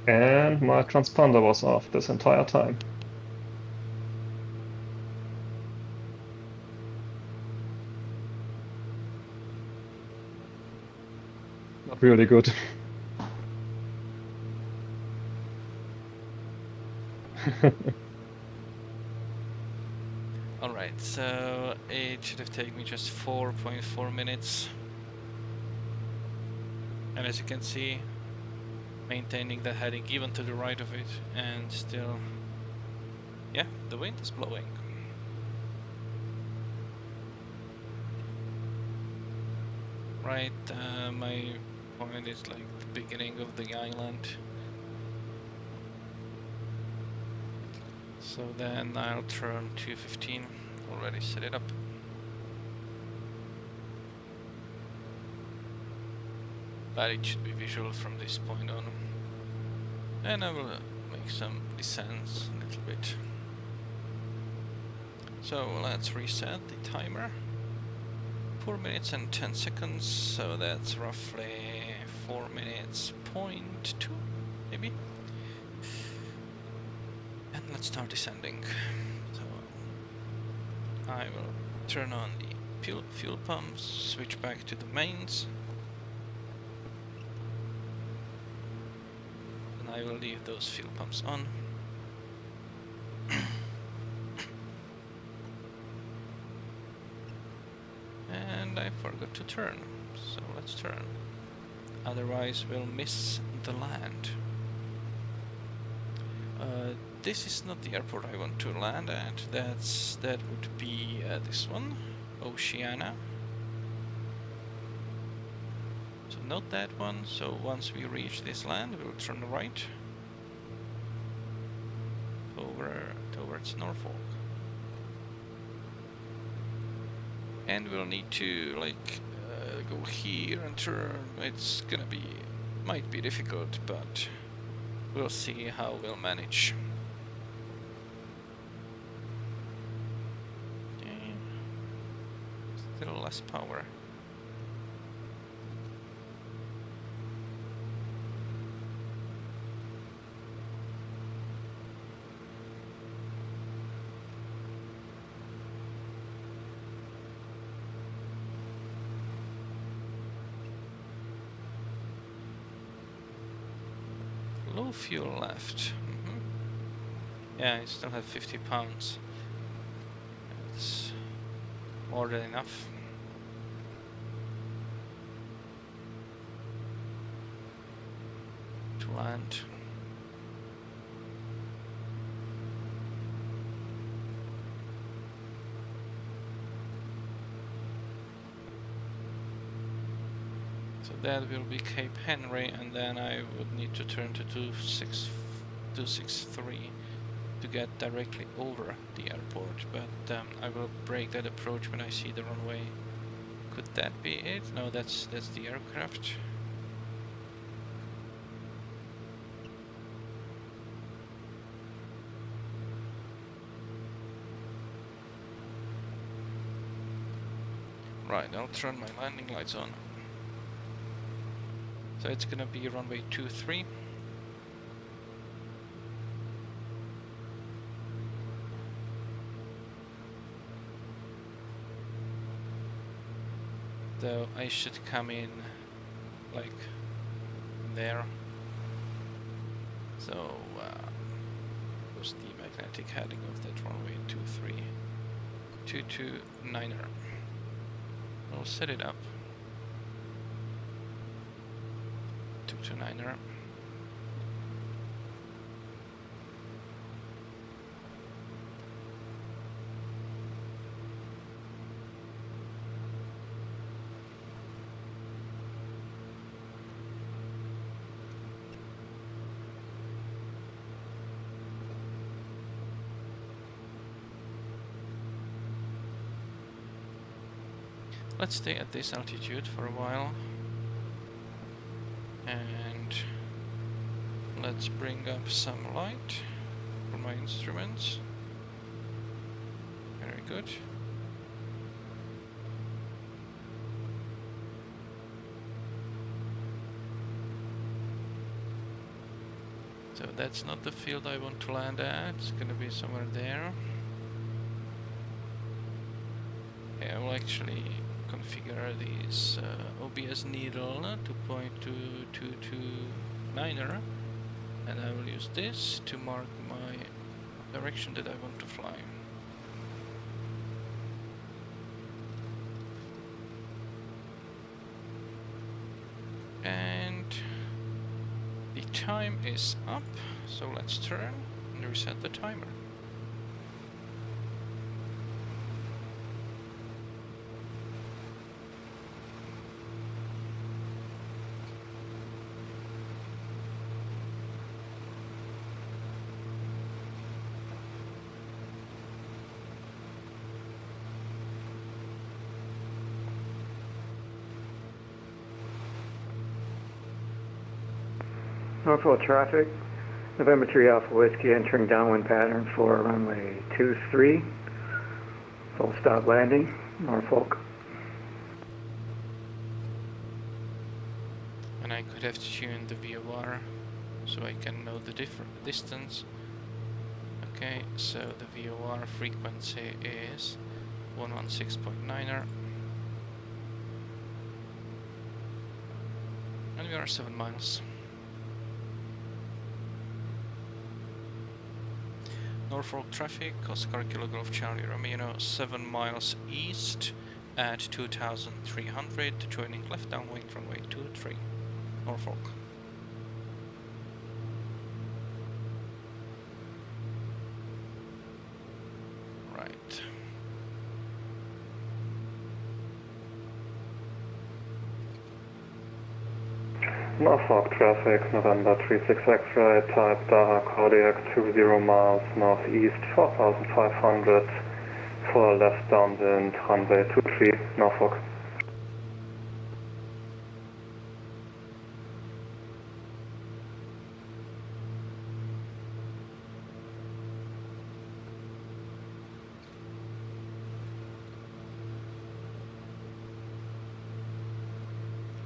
And my transponder was off this entire time. Not really good. Alright, so it should have taken me just 4.4 minutes. And as you can see, maintaining the heading even to the right of it, and still, yeah, the wind is blowing. Right, my point is like the beginning of the island. So then I'll turn 215, already set it up. But it should be visual from this point on. And I will make some descents a little bit. So let's reset the timer. 4 minutes and 10 seconds, so that's roughly 4 minutes, 0.2 maybe. And let's start descending. So I will turn on the fuel pumps, switch back to the mains. And I will leave those fuel pumps on. And I forgot to turn, so let's turn. Otherwise we'll miss the land. This is not the airport I want to land at. That would be this one, Oceana. So not that one. So once we reach this land, we'll turn right over towards Norfolk. And we'll need to like go here and turn. It's gonna be, might be difficult, but we'll see how we'll manage. Okay. Still less power. Low fuel left. Yeah, I still have 50 pounds. It's more than enough. To land. So that will be Cape Henry, and then I would need to turn to 263 to get directly over the airport, but I will break that approach when I see the runway. Could that be it? No, that's the aircraft. Right, I'll turn my landing lights on. So it's gonna be runway 23. though I should come in like there. So what's the magnetic heading of that runway? 23 229er. We'll set it up. 229er. Let's stay at this altitude for a while, and let's bring up some light for my instruments. Very good. So that's not the field I want to land at, it's gonna be somewhere there. Okay, I will actually configure this OBS needle to point to 229er, and I will use this to mark my direction that I want to fly. And the time is up, so let's turn and reset the timer. Norfolk traffic, November 3 Alpha Whiskey entering downwind pattern for runway 23, full stop landing, Norfolk. And I could have tuned the VFR so I can know the different distance. Okay, so the VFR frequency is 116.9er, and we are 7 miles. Norfolk traffic, Oscar Kilo Golf Charlie Romeo, 7 miles east at 2,300, joining left downwind runway 23, Norfolk. Right. Norfolk traffic, November 36 X-ray, type Daha Kodiak 20 miles northeast, 4,500 for left downwind, runway 23, Norfolk.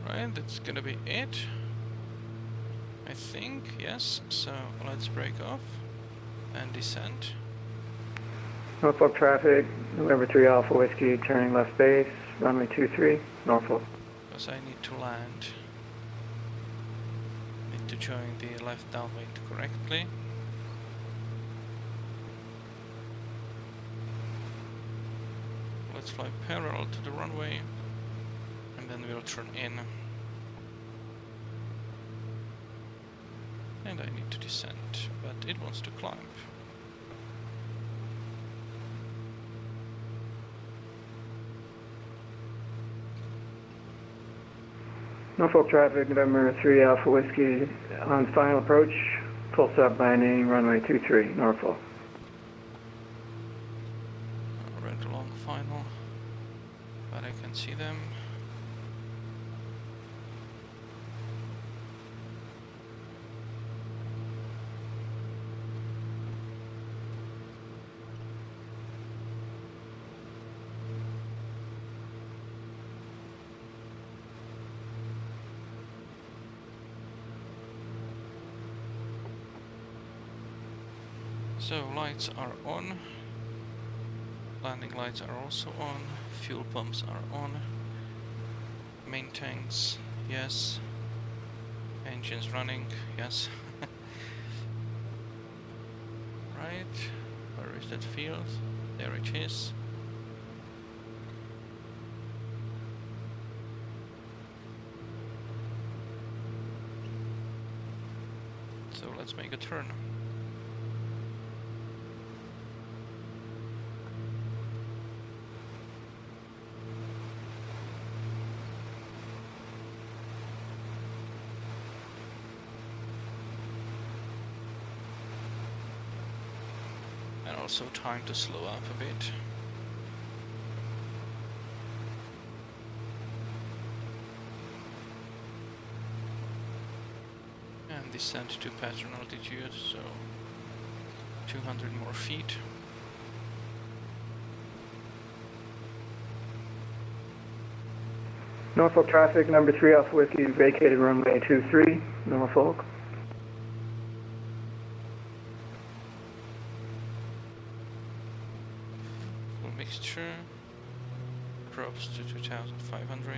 Right, that's gonna be it. I think, yes, so let's break off and descend. Norfolk traffic, November 3 Alpha Whiskey turning left base, runway 23, Norfolk. Because I need to land. Need to join the left downwind correctly. Let's fly parallel to the runway, and then we'll turn in. And I need to descend, but it wants to climb. Norfolk traffic, November 3 Alpha Whiskey on final approach, full stop landing, runway 23, Norfolk. Red long final, but I can see them. So lights are on, landing lights are also on, fuel pumps are on, Main tanks, yes. Engines running, yes. Right, where is that field? There it is. So let's make a turn. And also time to slow up a bit. And descend to pattern altitude, so 200 more feet. Norfolk traffic, number 3 Alpha Whiskey, vacated runway 23, Norfolk. Full mixture. Drops to 2500.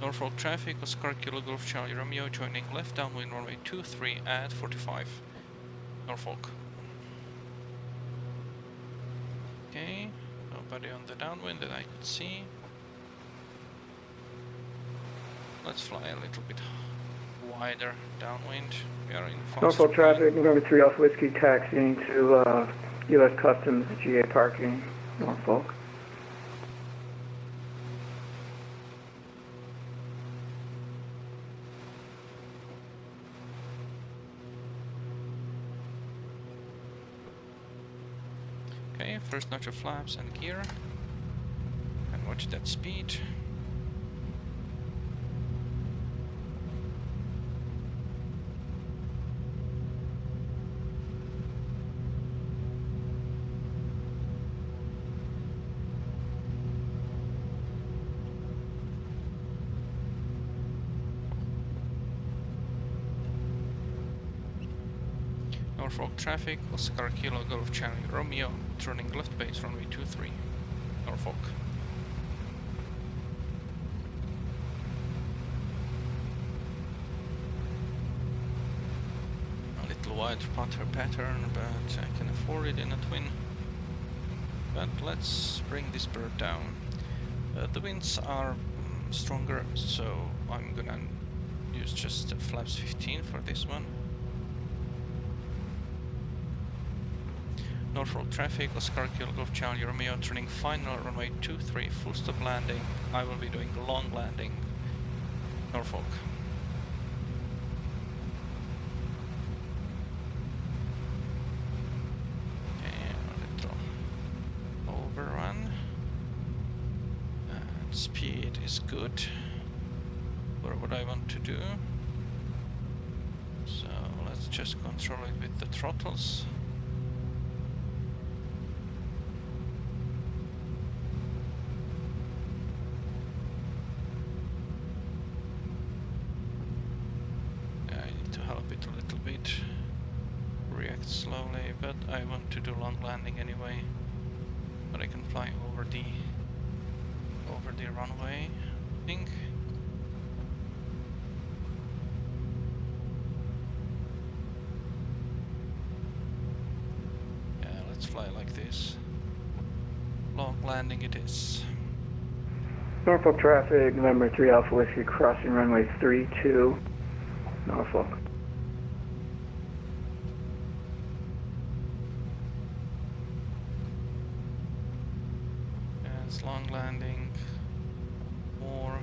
Norfolk traffic, Oscar Kilo Golf Charlie Romeo joining left downwind runway 23 at 45. Norfolk. Okay, nobody on the downwind that I could see. Let's fly a little bit wider downwind. We are in faster Norfolk plane. traffic, November 3 Alpha Whiskey, taxiing to U.S. Customs GA parking, Norfolk. Okay, first notch of flaps and gear. And watch that speed. Norfolk traffic, Oscar Kilo Golf Charlie Romeo, turning left base runway 23, Norfolk. A little wide putter pattern, but I can afford it in a twin. But let's bring this bird down. The winds are stronger, so I'm gonna use just flaps 15 for this one. Norfolk traffic, Oscar Kilo Golf Charlie Romeo, turning final runway 23, full stop landing. I will be doing a long landing, Norfolk. Okay, a little overrun. And speed is good for what I want to do. So let's just control it with the throttles. Slowly, but I want to do long landing anyway. But I can fly over the runway, I think. Yeah, let's fly like this. Long landing it is. Norfolk traffic, November 3 Alpha Whiskey, crossing runway 32, Norfolk. Long landing, more.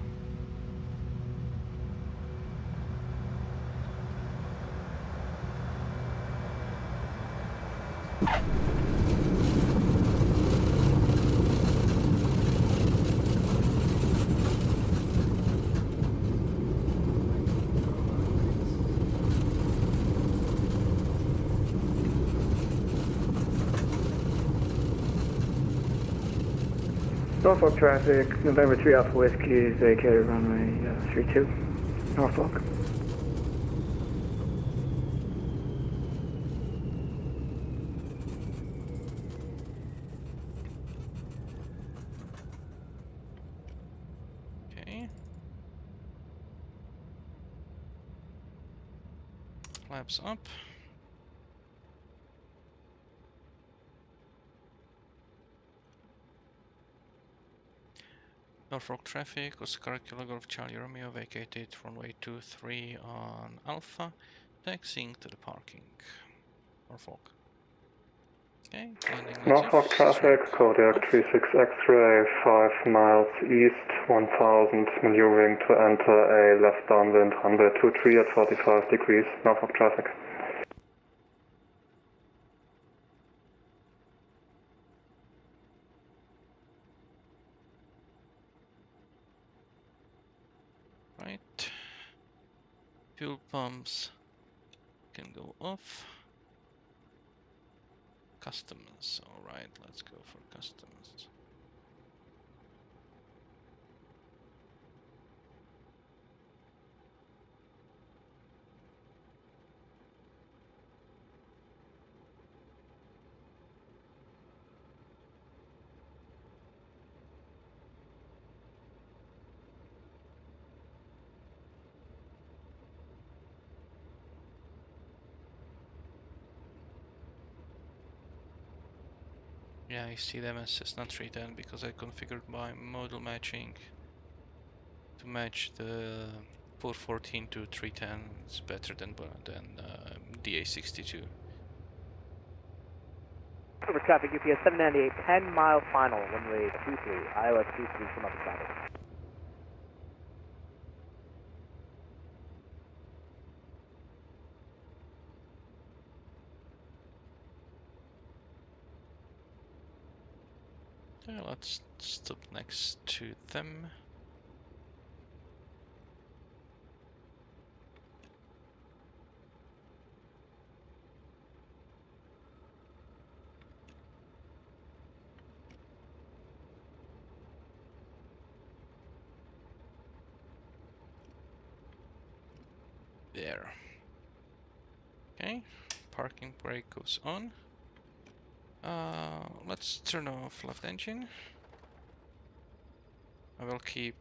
Norfolk traffic, November 3 Alpha Whiskey, vacated runway 32, Norfolk. Okay. Flaps up. Norfolk traffic, Oscar Kilo Golf Charlie Romeo vacated runway 23 on Alpha, taxiing to the parking. Norfolk. Okay, landing lights Norfolk off, traffic, stroke Kodiak off. 36 X-ray, 5 miles east, 1000, maneuvering to enter a left downwind runway 23 at 45 degrees, Norfolk traffic. Right. Fuel pumps can go off. Customs. Alright, let's go for customs. Yeah, I see them as Cessna 310 because I configured my model matching to match the 414 to 310. It's better than DA62. Over traffic, UPS 798, 10-mile final, runway 23, ILS 23 from other traffic. Okay, let's stop next to them. There. Okay, parking brake goes on. Let's turn off left engine. I will keep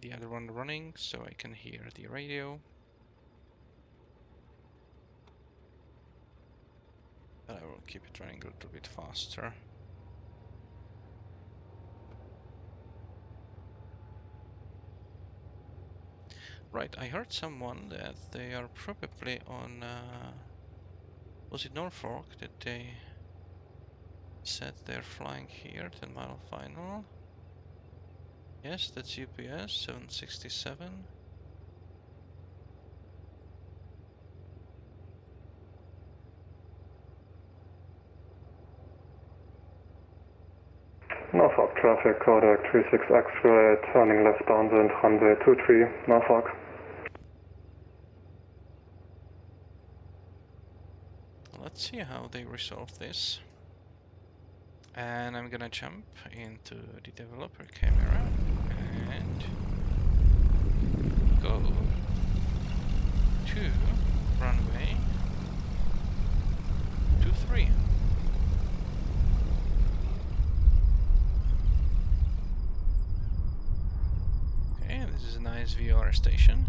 the other one running so I can hear the radio. But I will keep it running a little bit faster. Right, I heard someone that they are probably on, was it Norfolk that they said they're flying here, 10-mile final? Yes, that's UPS, 767. Norfolk traffic, Kodiak 36 X-ray, turning left downwind runway 23, Norfolk. Let's see how they resolve this. And I'm gonna jump into the developer camera and go to runway 23. Okay, this is a nice VFR station.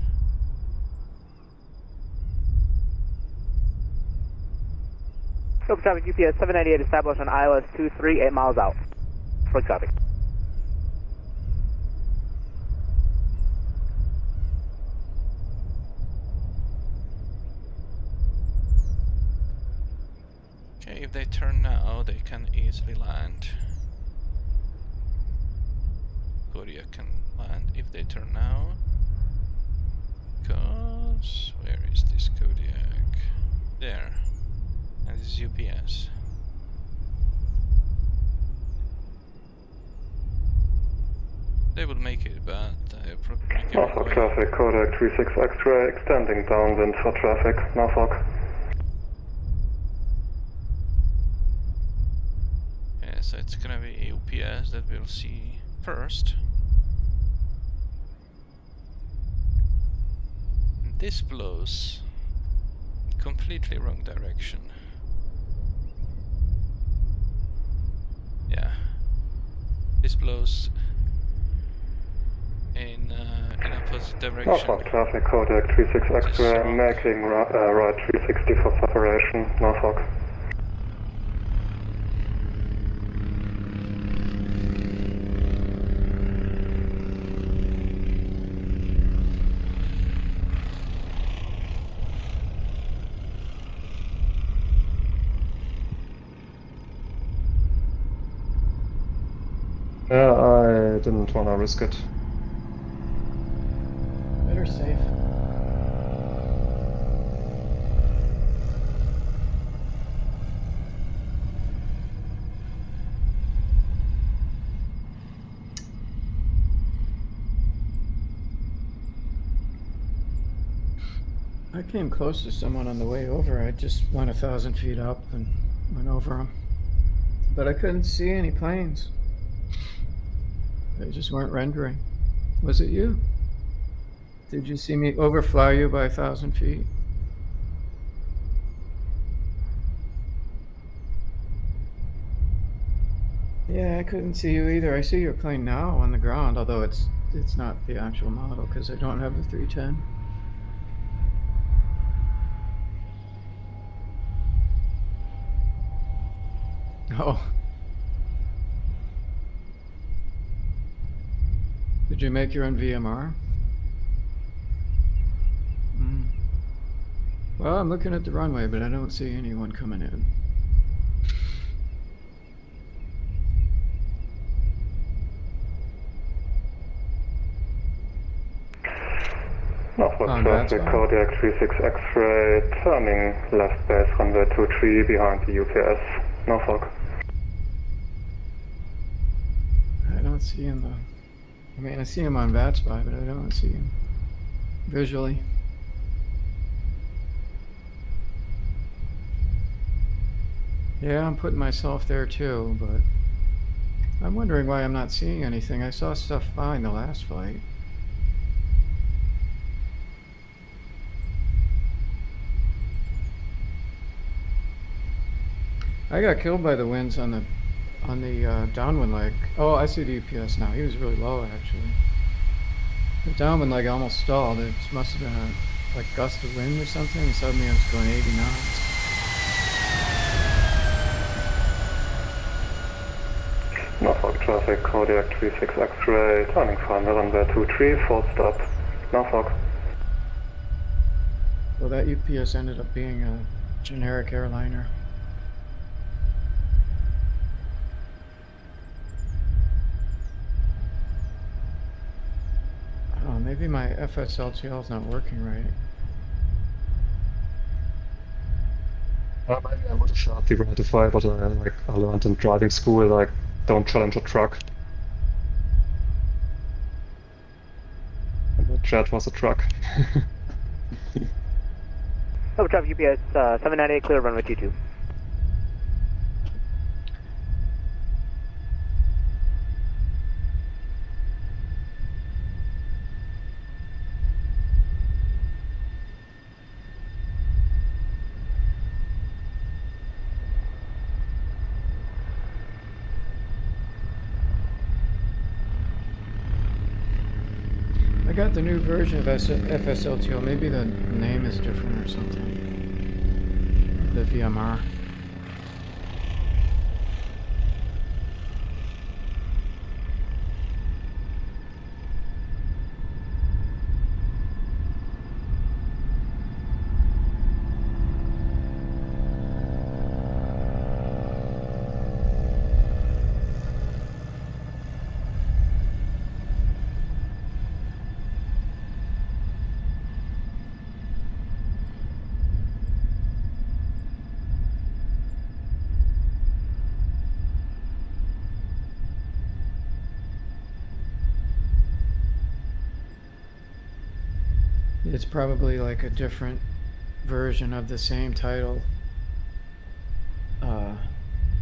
Over traffic, UPS 798 established on ILS 23, 8 miles out. Flight traffic. Okay, if they turn now, they can easily land. Kodiak can land if they turn now. Because, where is this Kodiak? There. And this is UPS. They would make it, but probably make Norfolk traffic, Kodiak 36 X-ray, extending downwind for traffic, Norfolk. Yeah, so it's gonna be UPS that we'll see first. And this blows completely wrong direction. Yeah. This blows in opposite direction. Norfolk traffic, Kodiak 36 X-ray, making right 360 for separation, Norfolk. Yeah, I didn't want to risk it. Better safe. I came close to someone on the way over. I just went 1,000 feet up and went over them. But I couldn't see any planes. They just weren't rendering. Was it you? Did you see me overfly you by 1,000 feet? Yeah, I couldn't see you either. I see your plane now on the ground, although it's not the actual model because I don't have the 310. Oh. Did you make your own VMR? Well, I'm looking at the runway, but I don't see anyone coming in. Norfolk traffic, Kodiak 36 X-ray, turning left base runway 23 behind the UPS, Norfolk. I don't see him though. I mean, I see him on VATSTAR, but I don't see him visually. Yeah, I'm putting myself there too, but I'm wondering why I'm not seeing anything. I saw stuff fine the last flight. I got killed by the winds on the downwind leg. Oh, I see the UPS now. He was really low actually. The downwind leg almost stalled. It must have been a like gust of wind or something, and suddenly I was going 80 knots. Norfolk traffic, Kodiak 36 X-ray, turning final runway 23, full stop, Norfolk. Well, that UPS ended up being a generic airliner. Oh, maybe my FSLTL is not working right. Maybe I would have shot the right to fire, but I learned in driving school, like, don't challenge a truck. And the jet was a truck. Norfolk traffic UPS 798, clear runway 22. I got the new version of FSLTL. Maybe the name is different or something. The VMR. It's probably like a different version of the same title.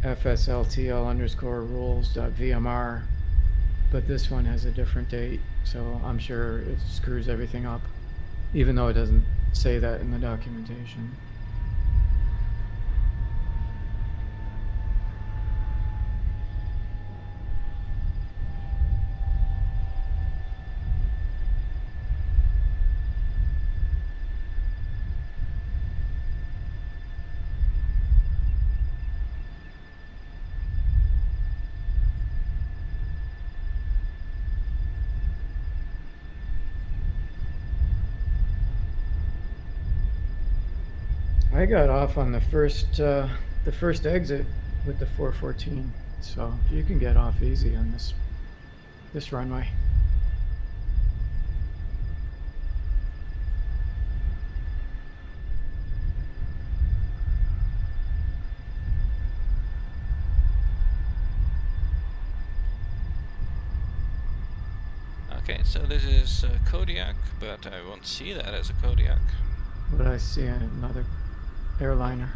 FSLTL_rules.vmr, but this one has a different date, so I'm sure it screws everything up, even though it doesn't say that in the documentation. I got off on the first exit with the 414, so you can get off easy on this runway. Okay, so this is Kodiak, but I won't see that as a Kodiak. But I see another airliner.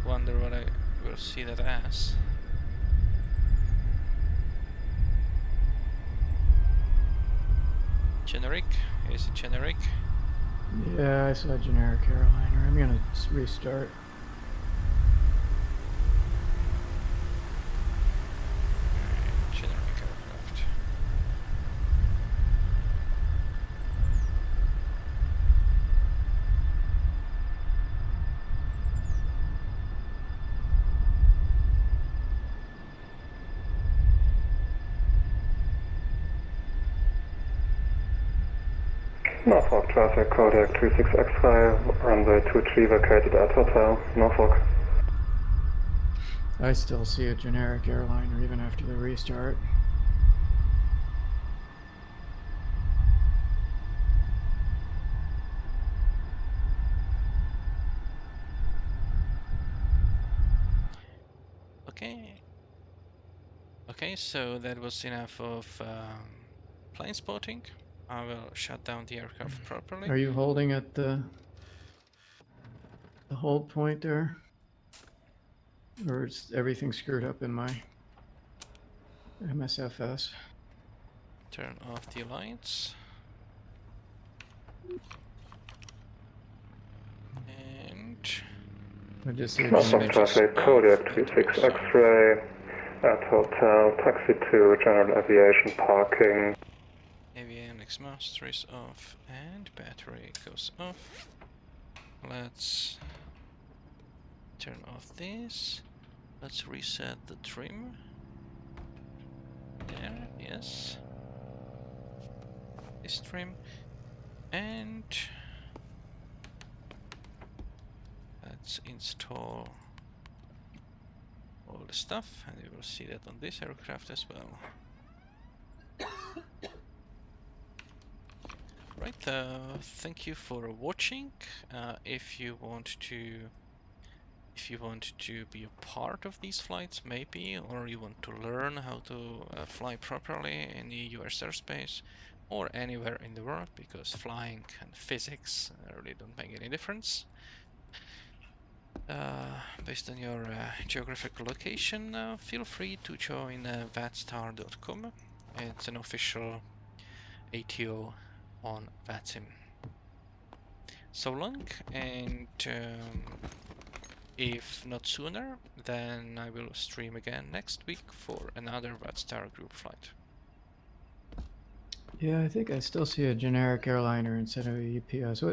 Wonder what I will see that as. Generic? Is it generic? Yeah, I saw a generic airliner. I'm gonna restart. Generic aircraft. Norfolk traffic, Kodiak 26 X-ray, runway 23 vacated at hotel, Norfolk. I still see a generic airliner even after the restart. Okay. Okay, so that was enough of plane spotting. I will shut down the aircraft properly. Are you holding at the hold point there? Or is everything screwed up in my MSFS? Turn off the lights. And I just see a Norfolk generic. traffic, Kodiak 26 X-ray, at hotel, taxi to general aviation parking. avionics master is off and battery goes off. Let's turn off this. Let's reset the trim. There, yes. This trim. And let's install all the stuff, and you will see that on this aircraft as well. Right, thank you for watching. If you want to be a part of these flights, maybe, or you want to learn how to fly properly in the US airspace or anywhere in the world, because flying and physics really don't make any difference. Based on your geographical location, feel free to join VATSTAR.com. It's an official ATO on VATSIM. So long, and if not sooner, then I will stream again next week for another VATSTAR group flight. Yeah, I think I still see a generic airliner instead of a UPS.